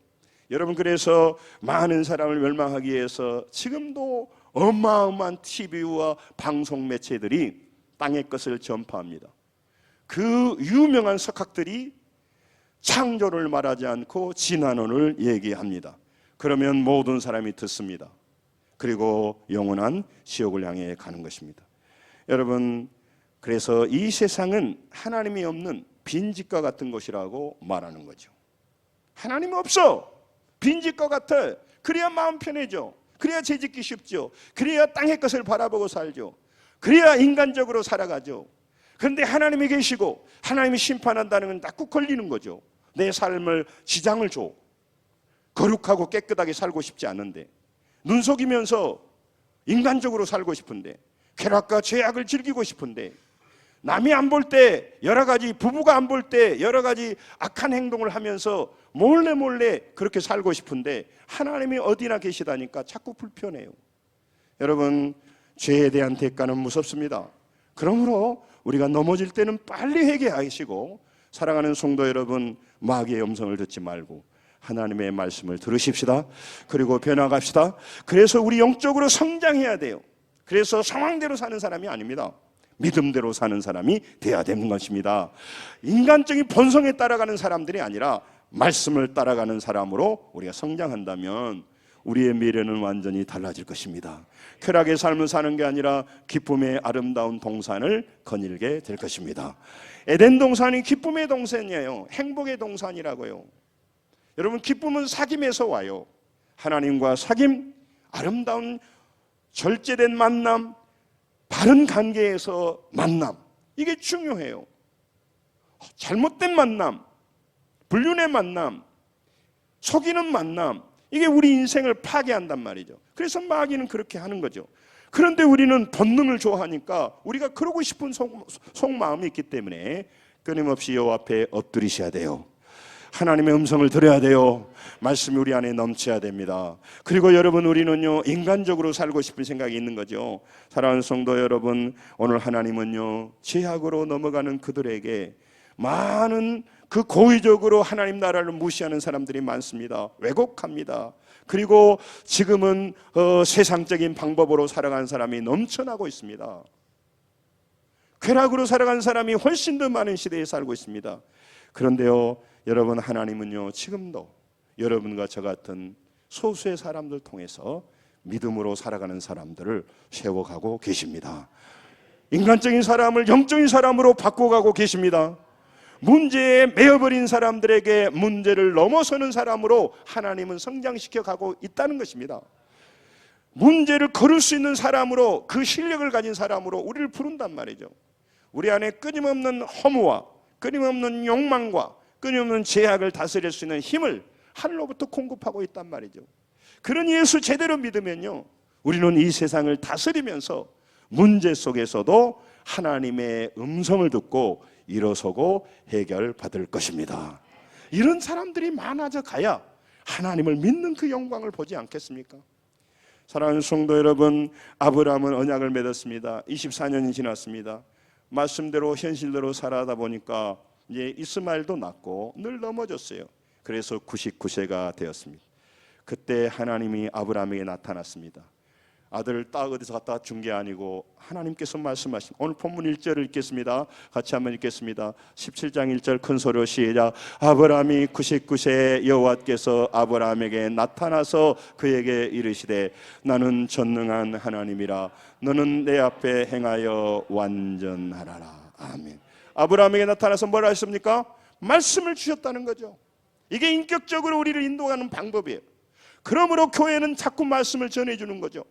여러분, 그래서 많은 사람을 멸망하기 위해서 지금도 어마어마한 TV와 방송 매체들이 땅의 것을 전파합니다. 그 유명한 석학들이 창조를 말하지 않고 진화론을 얘기합니다. 그러면 모든 사람이 듣습니다. 그리고 영원한 지옥을 향해 가는 것입니다. 여러분, 그래서 이 세상은 하나님이 없는 빈집과 같은 곳이라고 말하는 거죠. 하나님이 없어. 빈집과 같아. 그래야 마음 편해져. 그래야 재짓기 쉽죠. 그래야 땅의 것을 바라보고 살죠. 그래야 인간적으로 살아가죠. 그런데 하나님이 계시고 하나님이 심판한다는 건 딱 걸리는 거죠. 내 삶을 지장을 줘. 거룩하고 깨끗하게 살고 싶지 않은데, 눈 속이면서 인간적으로 살고 싶은데, 쾌락과 죄악을 즐기고 싶은데, 남이 안 볼 때 여러 가지, 부부가 안 볼 때 여러 가지 악한 행동을 하면서 몰래 몰래 그렇게 살고 싶은데 하나님이 어디나 계시다니까 자꾸 불편해요. 여러분, 죄에 대한 대가는 무섭습니다. 그러므로 우리가 넘어질 때는 빨리 회개하시고, 사랑하는 성도 여러분, 마귀의 음성을 듣지 말고 하나님의 말씀을 들으십시다. 그리고 변화갑시다. 그래서 우리 영적으로 성장해야 돼요. 그래서 상황대로 사는 사람이 아닙니다. 믿음대로 사는 사람이 돼야 되는 것입니다. 인간적인 본성에 따라가는 사람들이 아니라 말씀을 따라가는 사람으로 우리가 성장한다면 우리의 미래는 완전히 달라질 것입니다. 쾌락의 삶을 사는 게 아니라 기쁨의 아름다운 동산을 거닐게 될 것입니다. 에덴 동산이 기쁨의 동산이에요. 행복의 동산이라고요. 여러분, 기쁨은 사귐에서 와요. 하나님과 사귐, 아름다운 절제된 만남, 바른 관계에서 만남, 이게 중요해요. 잘못된 만남, 불륜의 만남, 속이는 만남, 이게 우리 인생을 파괴한단 말이죠. 그래서 마귀는 그렇게 하는 거죠. 그런데 우리는 본능을 좋아하니까 우리가 그러고 싶은 속마음이 있기 때문에 끊임없이 여호와 앞에 엎드리셔야 돼요. 하나님의 음성을 들어야 돼요. 말씀이 우리 안에 넘쳐야 됩니다. 그리고 여러분, 우리는요, 인간적으로 살고 싶은 생각이 있는 거죠. 사랑하는 성도 여러분, 오늘 하나님은요, 죄악으로 넘어가는 그들에게 많은 그 고의적으로 하나님 나라를 무시하는 사람들이 많습니다. 왜곡합니다. 그리고 지금은 세상적인 방법으로 살아가는 사람이 넘쳐나고 있습니다. 쾌락으로 살아가는 사람이 훨씬 더 많은 시대에 살고 있습니다. 그런데요, 여러분, 하나님은요, 지금도 여러분과 저 같은 소수의 사람들 통해서 믿음으로 살아가는 사람들을 세워가고 계십니다. 인간적인 사람을 영적인 사람으로 바꿔가고 계십니다. 문제에 매여버린 사람들에게 문제를 넘어서는 사람으로 하나님은 성장시켜 가고 있다는 것입니다. 문제를 걸을 수 있는 사람으로, 그 실력을 가진 사람으로 우리를 부른단 말이죠. 우리 안에 끊임없는 허무와 끊임없는 욕망과 끊임없는 죄악을 다스릴 수 있는 힘을 하늘로부터 공급하고 있단 말이죠. 그런 예수 제대로 믿으면요, 우리는 이 세상을 다스리면서 문제 속에서도 하나님의 음성을 듣고 일어서고 해결받을 것입니다. 이런 사람들이 많아져 가야 하나님을 믿는 그 영광을 보지 않겠습니까? 사랑하는 성도 여러분, 아브라함은 언약을 맺었습니다. 24년이 지났습니다. 말씀대로 현실대로 살아다 보니까 이제 이스마엘도 낳고 늘 넘어졌어요. 그래서 99세가 되었습니다. 그때 하나님이 아브라함에게 나타났습니다. 아들을 딱 어디서 갖다 준 게 아니고 하나님께서 말씀하신, 오늘 본문 1절을 읽겠습니다. 같이 한번 읽겠습니다. 17장 1절 큰 소리로 시작. 아브라함이 99세 여호와께서 아브라함에게 나타나서 그에게 이르시되 나는 전능한 하나님이라 너는 내 앞에 행하여 완전하라라. 아멘. 아브라함에게 나타나서 뭐라 했습니까? 말씀을 주셨다는 거죠. 이게 인격적으로 우리를 인도하는 방법이에요. 그러므로 교회는 자꾸 말씀을 전해주는 거죠.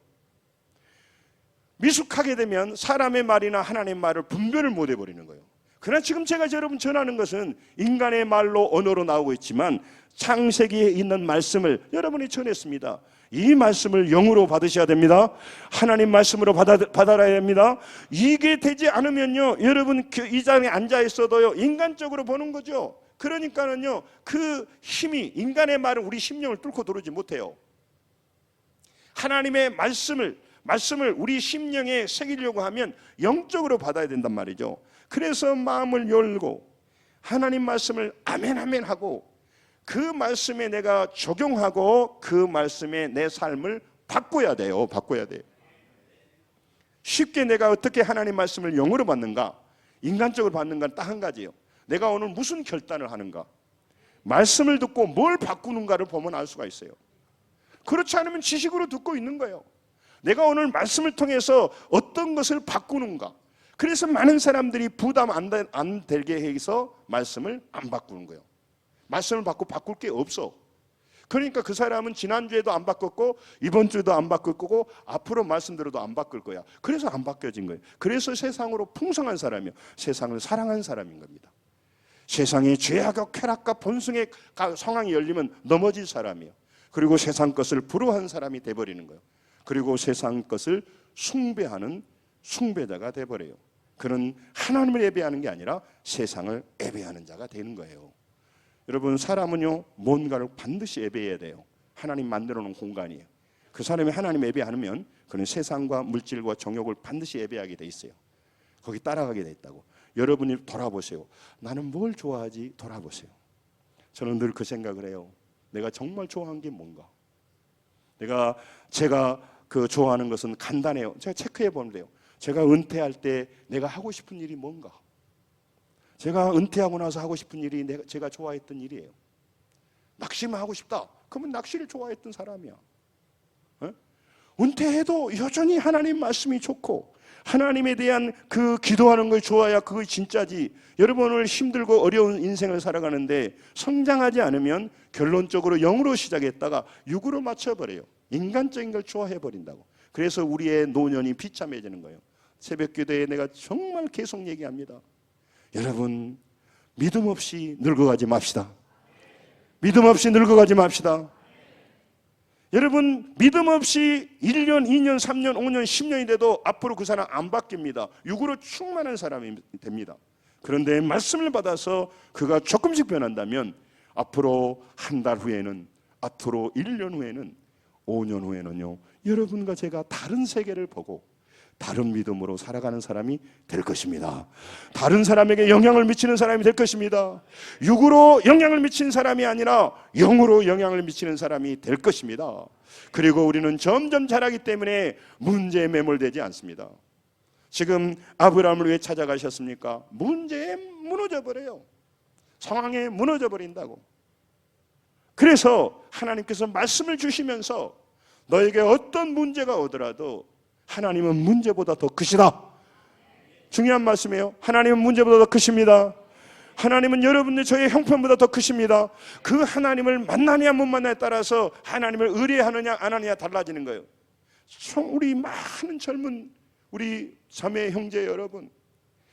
미숙하게 되면 사람의 말이나 하나님의 말을 분별을 못 해버리는 거예요. 그러나 지금 제가 여러분 전하는 것은 인간의 말로, 언어로 나오고 있지만 창세기에 있는 말씀을 여러분이 전했습니다. 이 말씀을 영으로 받으셔야 됩니다. 하나님 말씀으로 받아야 됩니다. 이게 되지 않으면요, 여러분 이 자리에 앉아 있어도요, 인간적으로 보는 거죠. 그러니까는요, 그 힘이, 인간의 말은 우리 심령을 뚫고 들어오지 못해요. 하나님의 말씀을 우리 심령에 새기려고 하면 영적으로 받아야 된단 말이죠. 그래서 마음을 열고 하나님 말씀을 아멘 아멘 하고 그 말씀에 내가 적용하고 그 말씀에 내 삶을 바꿔야 돼요. 쉽게 내가 어떻게 하나님 말씀을 영으로 받는가, 인간적으로 받는가는 딱 한 가지예요. 내가 오늘 무슨 결단을 하는가, 말씀을 듣고 뭘 바꾸는가를 보면 알 수가 있어요. 그렇지 않으면 지식으로 듣고 있는 거예요. 내가 오늘 말씀을 통해서 어떤 것을 바꾸는가. 그래서 많은 사람들이 부담 안 되게 해서 말씀을 안 바꾸는 거예요. 말씀을 바꿀 게 없어. 그러니까 그 사람은 지난주에도 안 바꿨고 이번 주에도 안 바꿀 거고 앞으로 말씀대로도 안 바꿀 거야. 그래서 안 바뀌어진 거예요. 그래서 세상으로 풍성한 사람이요, 세상을 사랑하는 사람인 겁니다. 세상에 죄악과 쾌락과 본성의 상황이 열리면 넘어질 사람이에요. 그리고 세상 것을 부러워하는 사람이 돼버리는 거예요. 그리고 세상 것을 숭배하는 숭배자가 돼버려요. 그는 하나님을 예배하는 게 아니라 세상을 예배하는 자가 되는 거예요. 여러분, 사람은요 뭔가를 반드시 예배해야 돼요. 하나님 만들어 놓은 공간이에요. 그 사람이 하나님 예배 안 하면 그는 세상과 물질과 정욕을 반드시 예배하게 돼 있어요. 거기 따라가게 돼 있다고. 여러분이 돌아보세요. 나는 뭘 좋아하지? 돌아보세요. 저는 늘 그 생각을 해요. 내가 정말 좋아하는 게 뭔가? 제가 그 좋아하는 것은 간단해요. 제가 체크해 보면 돼요. 제가 은퇴할 때 내가 하고 싶은 일이 뭔가? 제가 은퇴하고 나서 하고 싶은 일이 제가 좋아했던 일이에요. 낚시만 하고 싶다. 그러면 낚시를 좋아했던 사람이야. 은퇴해도 여전히 하나님 말씀이 좋고 하나님에 대한 그 기도하는 걸 좋아야 그게 진짜지. 여러분, 오늘 힘들고 어려운 인생을 살아가는데 성장하지 않으면 결론적으로 영으로 시작했다가 육으로 맞춰버려요. 인간적인 걸 좋아해버린다고. 그래서 우리의 노년이 비참해지는 거예요. 새벽기도에 내가 정말 계속 얘기합니다. 여러분, 믿음 없이 늙어가지 맙시다. 믿음 없이 늙어가지 맙시다. 여러분, 믿음 없이 1년, 2년, 3년, 5년, 10년이 돼도 앞으로 그 사람 안 바뀝니다. 육으로 충만한 사람이 됩니다. 그런데 말씀을 받아서 그가 조금씩 변한다면 앞으로 한 달 후에는, 앞으로 1년 후에는, 5년 후에는요, 여러분과 제가 다른 세계를 보고 다른 믿음으로 살아가는 사람이 될 것입니다. 다른 사람에게 영향을 미치는 사람이 될 것입니다. 육으로 영향을 미치는 사람이 아니라 영으로 영향을 미치는 사람이 될 것입니다. 그리고 우리는 점점 자라기 때문에 문제에 매몰되지 않습니다. 지금 아브라함을 왜 찾아가셨습니까? 문제에 무너져 버려요. 상황에 무너져 버린다고. 그래서 하나님께서 말씀을 주시면서 너에게 어떤 문제가 오더라도 하나님은 문제보다 더 크시다. 중요한 말씀이에요. 하나님은 문제보다 더 크십니다. 하나님은 여러분들 저의 형편보다 더 크십니다. 그 하나님을 만나느냐 못 만나냐에 따라서 하나님을 의뢰하느냐 안 하느냐 달라지는 거예요. 우리 많은 젊은 우리 자매 형제 여러분,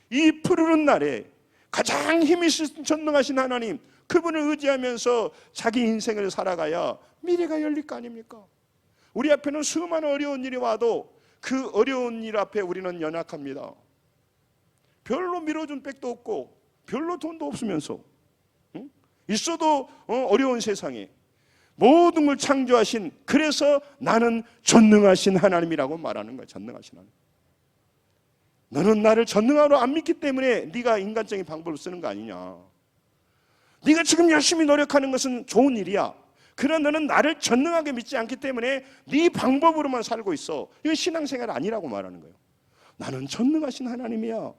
이 푸르른 날에 가장 힘이 있으신 전능하신 하나님, 그분을 의지하면서 자기 인생을 살아가야 미래가 열릴 거 아닙니까? 우리 앞에는 수많은 어려운 일이 와도 그 어려운 일 앞에 우리는 연약합니다. 별로 밀어준 백도 없고 별로 돈도 없으면서 있어도 어려운 세상에 모든 걸 창조하신, 그래서 나는 전능하신 하나님이라고 말하는 거야. 전능하신 하나님. 너는 나를 전능하로 안 믿기 때문에 네가 인간적인 방법을 쓰는 거 아니냐. 네가 지금 열심히 노력하는 것은 좋은 일이야. 그러나 너는 나를 전능하게 믿지 않기 때문에 네 방법으로만 살고 있어. 이건 신앙생활 아니라고 말하는 거예요. 나는 전능하신 하나님이야.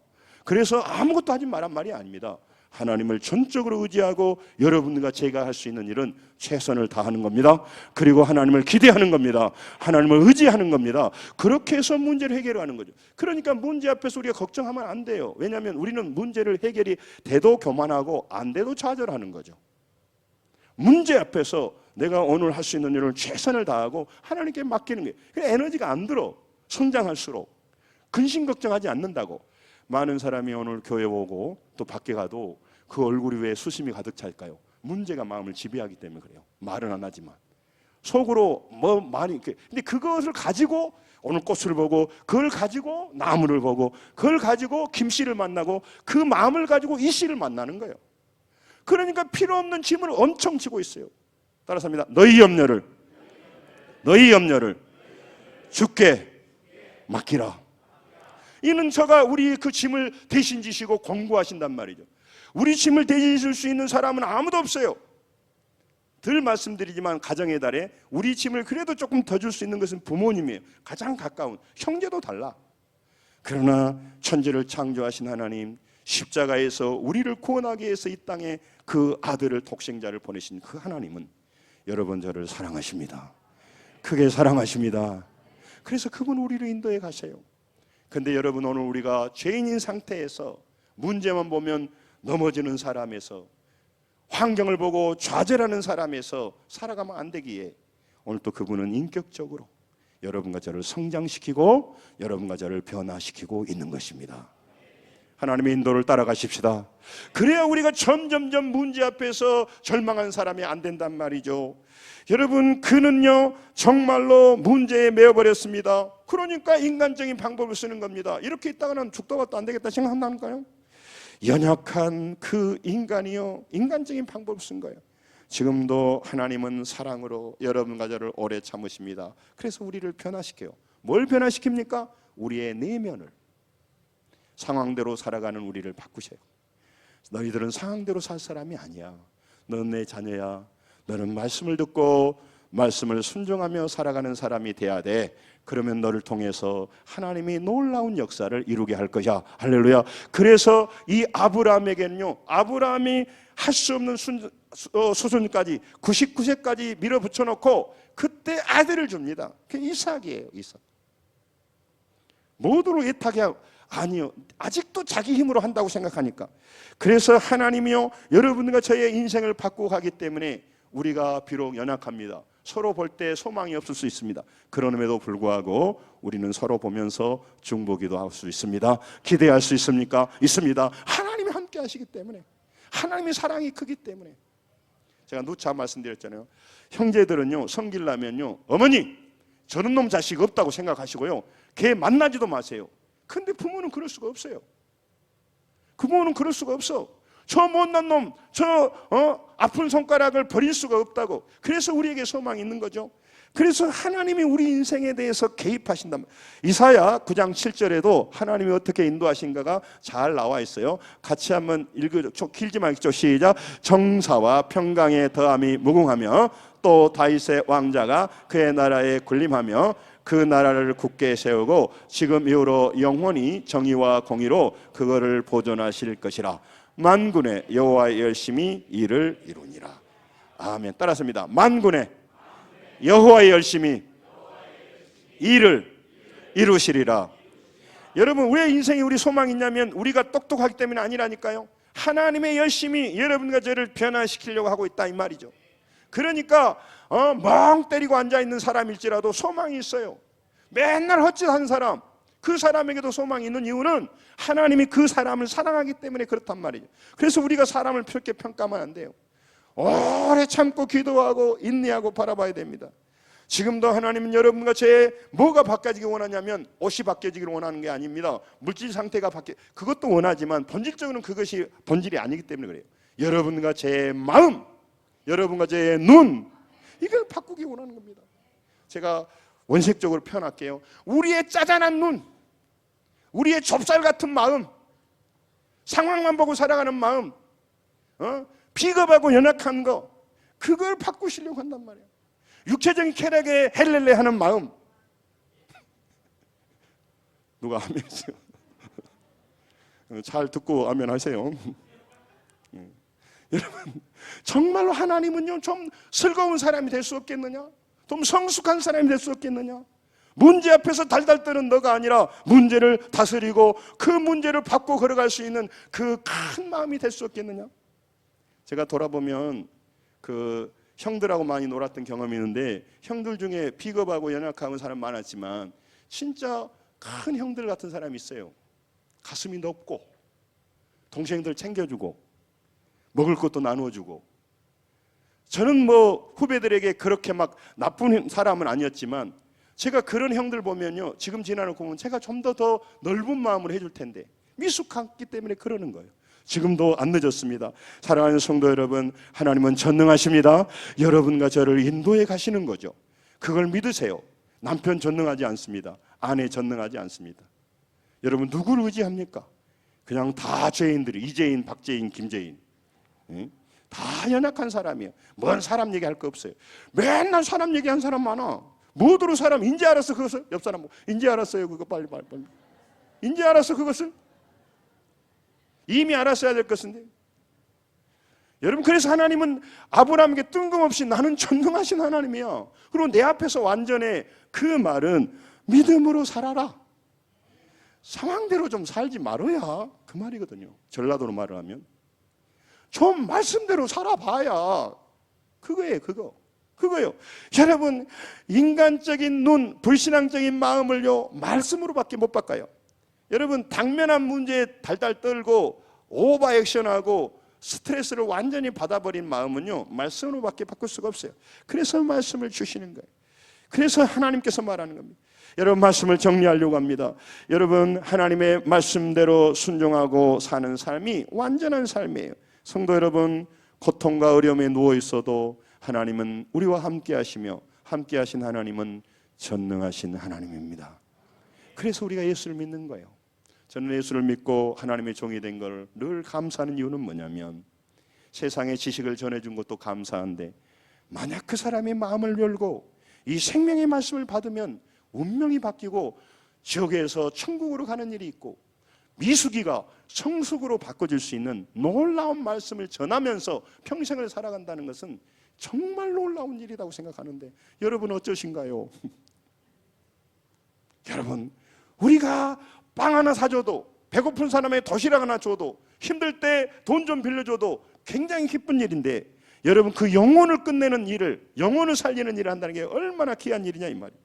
그래서 아무것도 하지 말란 말이 아닙니다. 하나님을 전적으로 의지하고 여러분과 제가 할 수 있는 일은 최선을 다하는 겁니다. 그리고 하나님을 기대하는 겁니다. 하나님을 의지하는 겁니다. 그렇게 해서 문제를 해결하는 거죠. 그러니까 문제 앞에서 우리가 걱정하면 안 돼요. 왜냐하면 우리는 문제를 해결이 돼도 교만하고 안 돼도 좌절하는 거죠. 문제 앞에서 내가 오늘 할 수 있는 일을 최선을 다하고 하나님께 맡기는 거예요. 에너지가 안 들어. 성장할수록 근심 걱정하지 않는다고. 많은 사람이 오늘 교회 오고 또 밖에 가도 그 얼굴이 왜 수심이 가득 찰까요? 문제가 마음을 지배하기 때문에 그래요. 말은 안 하지만 속으로 뭐 많이. 근데 그것을 가지고 오늘 꽃을 보고, 그걸 가지고 나무를 보고, 그걸 가지고 김씨를 만나고, 그 마음을 가지고 이씨를 만나는 거예요. 그러니까 필요 없는 짐을 엄청 지고 있어요. 따라서 합니다. 너희 염려를 주께 맡기라. 이는 저가 우리 그 짐을 대신 지시고 권고하신단 말이죠. 우리 짐을 대신 질 수 있는 사람은 아무도 없어요. 늘 말씀드리지만 가정의 달에 우리 짐을 그래도 조금 더 줄 수 있는 것은 부모님이에요. 가장 가까운 형제도 달라. 그러나 천지를 창조하신 하나님, 십자가에서 우리를 구원하기 위해서 이 땅에 그 아들을 독생자를 보내신 그 하나님은 여러분 저를 사랑하십니다. 크게 사랑하십니다. 그래서 그분 우리를 인도해 가세요. 근데 여러분, 오늘 우리가 죄인인 상태에서 문제만 보면 넘어지는 사람에서, 환경을 보고 좌절하는 사람에서 살아가면 안 되기에 오늘 또 그분은 인격적으로 여러분과 저를 성장시키고 여러분과 저를 변화시키고 있는 것입니다. 하나님의 인도를 따라가십시다. 그래야 우리가 점점점 문제 앞에서 절망한 사람이 안 된단 말이죠. 여러분, 그는요 정말로 문제에 매여버렸습니다. 그러니까 인간적인 방법을 쓰는 겁니다. 이렇게 있다가는 죽도 밥도 안 되겠다 생각한다니까요. 연약한 그 인간이요 인간적인 방법을 쓴 거예요. 지금도 하나님은 사랑으로 여러분과 저를 오래 참으십니다. 그래서 우리를 변화시켜요. 뭘 변화시킵니까? 우리의 내면을. 상황대로 살아가는 우리를 바꾸셔요. 너희들은 상황대로 살 사람이 아니야. 너는 내 자녀야. 너는 말씀을 듣고 말씀을 순종하며 살아가는 사람이 돼야 돼. 그러면 너를 통해서 하나님이 놀라운 역사를 이루게 할 것이야. 할렐루야. 그래서 이 아브라함에게는요, 아브라함이 할 수 없는 수준까지 99세까지 밀어붙여 놓고 그때 아들을 줍니다. 그게 이삭이에요. 이삭. 모두를 애타게 하고, 아니요, 아직도 자기 힘으로 한다고 생각하니까. 그래서 하나님이요 여러분과 저의 인생을 바꾸고 가기 때문에 우리가 비록 연약합니다. 서로 볼 때 소망이 없을 수 있습니다. 그럼에도 불구하고 우리는 서로 보면서 중보기도 할 수 있습니다. 기대할 수 있습니까? 있습니다. 하나님이 함께 하시기 때문에, 하나님의 사랑이 크기 때문에. 제가 누차 말씀드렸잖아요. 형제들은요 섬기려면요, 어머니 저런 놈 자식 없다고 생각하시고요, 걔 만나지도 마세요. 근데 부모는 그럴 수가 없어요. 그 부모는 그럴 수가 없어. 저 못난 놈, 아픈 손가락을 버릴 수가 없다고. 그래서 우리에게 소망이 있는 거죠. 그래서 하나님이 우리 인생에 대해서 개입하신단 말이에요. 이사야 9장 7절에도 하나님이 어떻게 인도하신가가 잘 나와 있어요. 같이 한번 읽어줘. 길지 말죠. 시작. 정사와 평강의 더함이 무궁하며 또 다윗의 왕자가 그의 나라에 군림하며 그 나라를 굳게 세우고 지금 이후로 영원히 정의와 공의로 그거를 보존하실 것이라. 만군의 여호와의 열심히 이를 이루니라. 아멘. 따라서입니다. 만군의 여호와의 열심히 이를 이루시리라. 여러분, 왜 인생이 우리 소망이 있냐면 우리가 똑똑하기 때문에 아니라니까요. 하나님의 열심히 여러분과 저를 변화시키려고 하고 있다 이 말이죠. 그러니까 멍 때리고 앉아있는 사람일지라도 소망이 있어요. 맨날 헛짓하는 사람, 그 사람에게도 소망이 있는 이유는 하나님이 그 사람을 사랑하기 때문에 그렇단 말이죠. 그래서 우리가 사람을 그렇게 평가하면 안 돼요. 오래 참고 기도하고 인내하고 바라봐야 됩니다. 지금도 하나님은 여러분과 제 뭐가 바뀌어지기 원하냐면 옷이 바뀌어지기를 원하는 게 아닙니다. 물질 상태가 그것도 원하지만 본질적으로는 그것이 본질이 아니기 때문에 그래요. 여러분과 제 마음, 여러분과 제 눈, 이걸 바꾸기 원하는 겁니다. 제가 원색적으로 표현할게요. 우리의 짜잔한 눈, 우리의 좁쌀 같은 마음, 상황만 보고 살아가는 마음, 비겁하고 연약한 거, 그걸 바꾸시려고 한단 말이에요. 육체적인 쾌락에 헬렐레 하는 마음. 누가 아멘 하세요? 잘 듣고 아멘 하세요. 여러분, 정말로 하나님은요 좀 슬거운 사람이 될 수 없겠느냐? 좀 성숙한 사람이 될 수 없겠느냐? 문제 앞에서 달달 떠는 너가 아니라 문제를 다스리고 그 문제를 받고 걸어갈 수 있는 그 큰 마음이 될 수 없겠느냐? 제가 돌아보면 그 형들하고 많이 놀았던 경험이 있는데, 형들 중에 비겁하고 연약한 사람 많았지만 진짜 큰 형들 같은 사람이 있어요. 가슴이 넓고 동생들 챙겨주고 먹을 것도 나누어주고. 저는 뭐 후배들에게 그렇게 막 나쁜 사람은 아니었지만 제가 그런 형들 보면요, 지금 지나놓고 보면 제가 좀 더 넓은 마음으로 해줄 텐데 미숙했기 때문에 그러는 거예요. 지금도 안 늦었습니다. 사랑하는 성도 여러분, 하나님은 전능하십니다. 여러분과 저를 인도해 가시는 거죠. 그걸 믿으세요. 남편 전능하지 않습니다. 아내 전능하지 않습니다. 여러분, 누구를 의지합니까? 그냥 다 죄인들이, 이재인, 박재인, 김재인, 다 연약한 사람이에요. 뭔 사람 얘기할 거 없어요. 맨날 사람 얘기한 사람 많아. 모두로 사람 인제 알았어 그것을? 옆 사람 인제 알았어요 그거? 빨리 인제 알았어 그것을? 이미 알았어야 될 것인데. 여러분, 그래서 하나님은 아브라함에게 뜬금없이 나는 전능하신 하나님이야, 그리고 내 앞에서 완전해, 그 말은 믿음으로 살아라, 상황대로 좀 살지 말아야 그 말이거든요. 전라도로 말을 하면 좀 말씀대로 살아봐야 그거예요. 그거예요. 여러분, 인간적인 눈, 불신앙적인 마음을요 말씀으로밖에 못 바꿔요. 여러분, 당면한 문제에 달달 떨고 오버 액션하고 스트레스를 완전히 받아버린 마음은요, 말씀으로밖에 바꿀 수가 없어요. 그래서 말씀을 주시는 거예요. 그래서 하나님께서 말하는 겁니다. 여러분, 말씀을 정리하려고 합니다. 여러분, 하나님의 말씀대로 순종하고 사는 삶이 완전한 삶이에요. 성도 여러분, 고통과 어려움에 누워 있어도 하나님은 우리와 함께 하시며, 함께 하신 하나님은 전능하신 하나님입니다. 그래서 우리가 예수를 믿는 거예요. 저는 예수를 믿고 하나님의 종이 된 걸 늘 감사하는 이유는 뭐냐면, 세상의 지식을 전해준 것도 감사한데, 만약 그 사람의 마음을 열고 이 생명의 말씀을 받으면 운명이 바뀌고 지옥에서 천국으로 가는 일이 있고, 미숙이가 성숙으로 바꿔질 수 있는 놀라운 말씀을 전하면서 평생을 살아간다는 것은 정말 놀라운 일이라고 생각하는데, 여러분 어떠신가요? 여러분, 우리가 빵 하나 사줘도, 배고픈 사람의 도시락 하나 줘도, 힘들 때 돈 좀 빌려줘도 굉장히 기쁜 일인데, 여러분, 그 영혼을 끝내는 일을, 영혼을 살리는 일을 한다는 게 얼마나 귀한 일이냐 이 말이에요.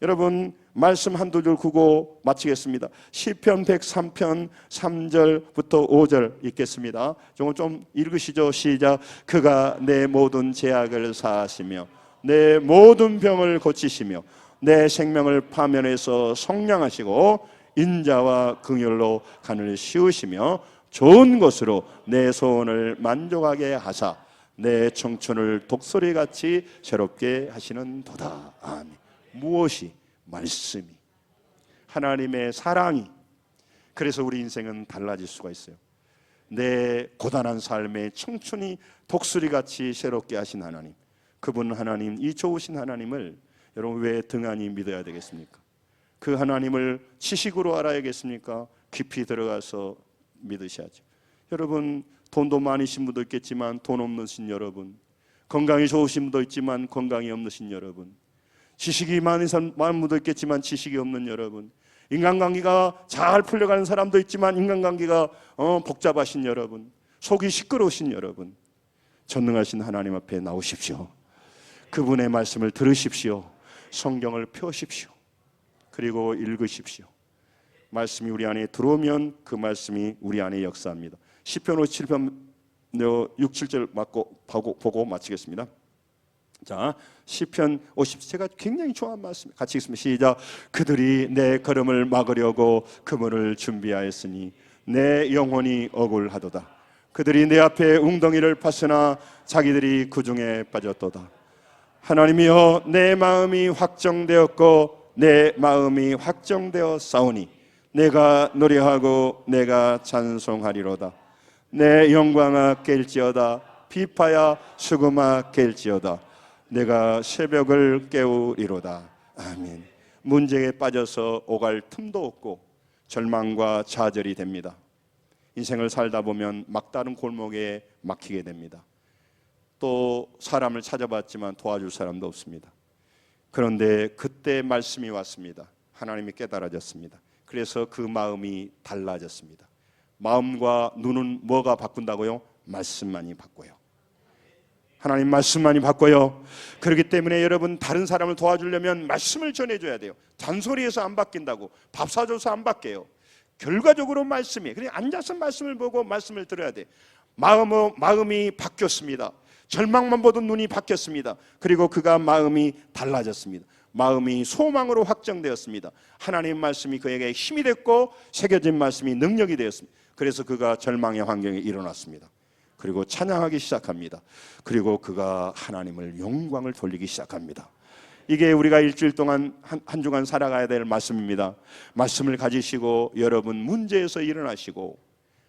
여러분, 말씀 한두 줄 구고 마치겠습니다. 시편 103편 3절부터 5절 읽겠습니다. 좀 읽으시죠. 시작. 그가 내 모든 죄악을 사하시며 내 모든 병을 고치시며 내 생명을 파면에서 성량하시고 인자와 긍휼로 간을 씌우시며 좋은 것으로 내 소원을 만족하게 하사 내 청춘을 독수리같이 새롭게 하시는 도다. 아멘. 무엇이? 말씀이, 하나님의 사랑이. 그래서 우리 인생은 달라질 수가 있어요. 내 고단한 삶의 청춘이 독수리같이 새롭게 하신 하나님, 그분 하나님, 이 좋으신 하나님을 여러분 왜 등한히 믿어야 되겠습니까? 그 하나님을 지식으로 알아야겠습니까? 깊이 들어가서 믿으셔야죠. 여러분, 돈도 많으신 분도 있겠지만 돈 없으신 여러분, 건강이 좋으신 분도 있지만 건강이 없으신 여러분, 지식이 많은 분도 있겠지만 지식이 없는 여러분, 인간관계가 잘 풀려가는 사람도 있지만 인간관계가 복잡하신 여러분, 속이 시끄러우신 여러분, 전능하신 하나님 앞에 나오십시오. 그분의 말씀을 들으십시오. 성경을 펴십시오. 그리고 읽으십시오. 말씀이 우리 안에 들어오면 그 말씀이 우리 안에 역사합니다. 시편 57편 6, 7절 보고 마치겠습니다. 자, 시편 50, 제가 굉장히 좋아하는 말씀 같이 읽습니다. 시작. 그들이 내 걸음을 막으려고 그물을 준비하였으니 내 영혼이 억울하도다. 그들이 내 앞에 웅덩이를 팠으나 자기들이 그 중에 빠졌도다. 하나님이여, 내 마음이 확정되었고 내 마음이 확정되어 싸우니 내가 노래하고 내가 찬송하리로다. 내 영광아 깰지어다. 비파야 수금아 깰지어다. 내가 새벽을 깨우리로다. 아멘. 문제에 빠져서 오갈 틈도 없고 절망과 좌절이 됩니다. 인생을 살다 보면 막다른 골목에 막히게 됩니다. 또 사람을 찾아봤지만 도와줄 사람도 없습니다. 그런데 그때 말씀이 왔습니다. 하나님이 깨달아졌습니다. 그래서 그 마음이 달라졌습니다. 마음과 눈은 뭐가 바꾼다고요? 말씀만이 바꿔요. 하나님 말씀만이 바꿔요. 그렇기 때문에 여러분, 다른 사람을 도와주려면 말씀을 전해줘야 돼요. 잔소리해서 안 바뀐다고, 밥 사줘서 안 바뀌어요. 결과적으로 말씀이, 그냥 앉아서 말씀을 보고 말씀을 들어야 돼. 마음이 바뀌었습니다. 절망만 보던 눈이 바뀌었습니다. 그리고 그가 마음이 달라졌습니다. 마음이 소망으로 확정되었습니다. 하나님 말씀이 그에게 힘이 됐고 새겨진 말씀이 능력이 되었습니다. 그래서 그가 절망의 환경에 일어났습니다. 그리고 찬양하기 시작합니다. 그리고 그가 하나님을 영광을 돌리기 시작합니다. 이게 우리가 일주일 동안 한 주간 살아가야 될 말씀입니다. 말씀을 가지시고 여러분 문제에서 일어나시고,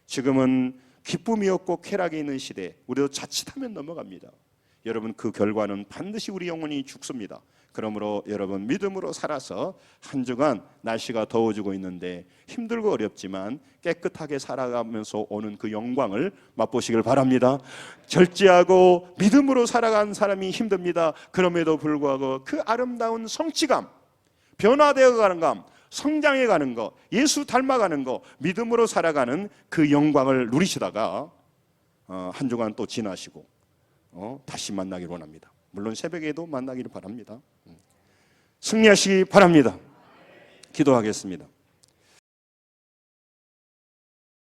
지금은 기쁨이 없고 쾌락이 있는 시대, 우리도 자칫하면 넘어갑니다. 여러분, 그 결과는 반드시 우리 영혼이 죽습니다. 그러므로 여러분 믿음으로 살아서 한 주간 날씨가 더워지고 있는데 힘들고 어렵지만 깨끗하게 살아가면서 오는 그 영광을 맛보시길 바랍니다. 절제하고 믿음으로 살아가는 사람이 힘듭니다. 그럼에도 불구하고 그 아름다운 성취감, 변화되어 가는 감, 성장해 가는 거, 예수 닮아가는 거, 믿음으로 살아가는 그 영광을 누리시다가 한 주간 또 지나시고 다시 만나기를 원합니다. 물론 새벽에도 만나기를 바랍니다. 승리하시기 바랍니다. 기도하겠습니다.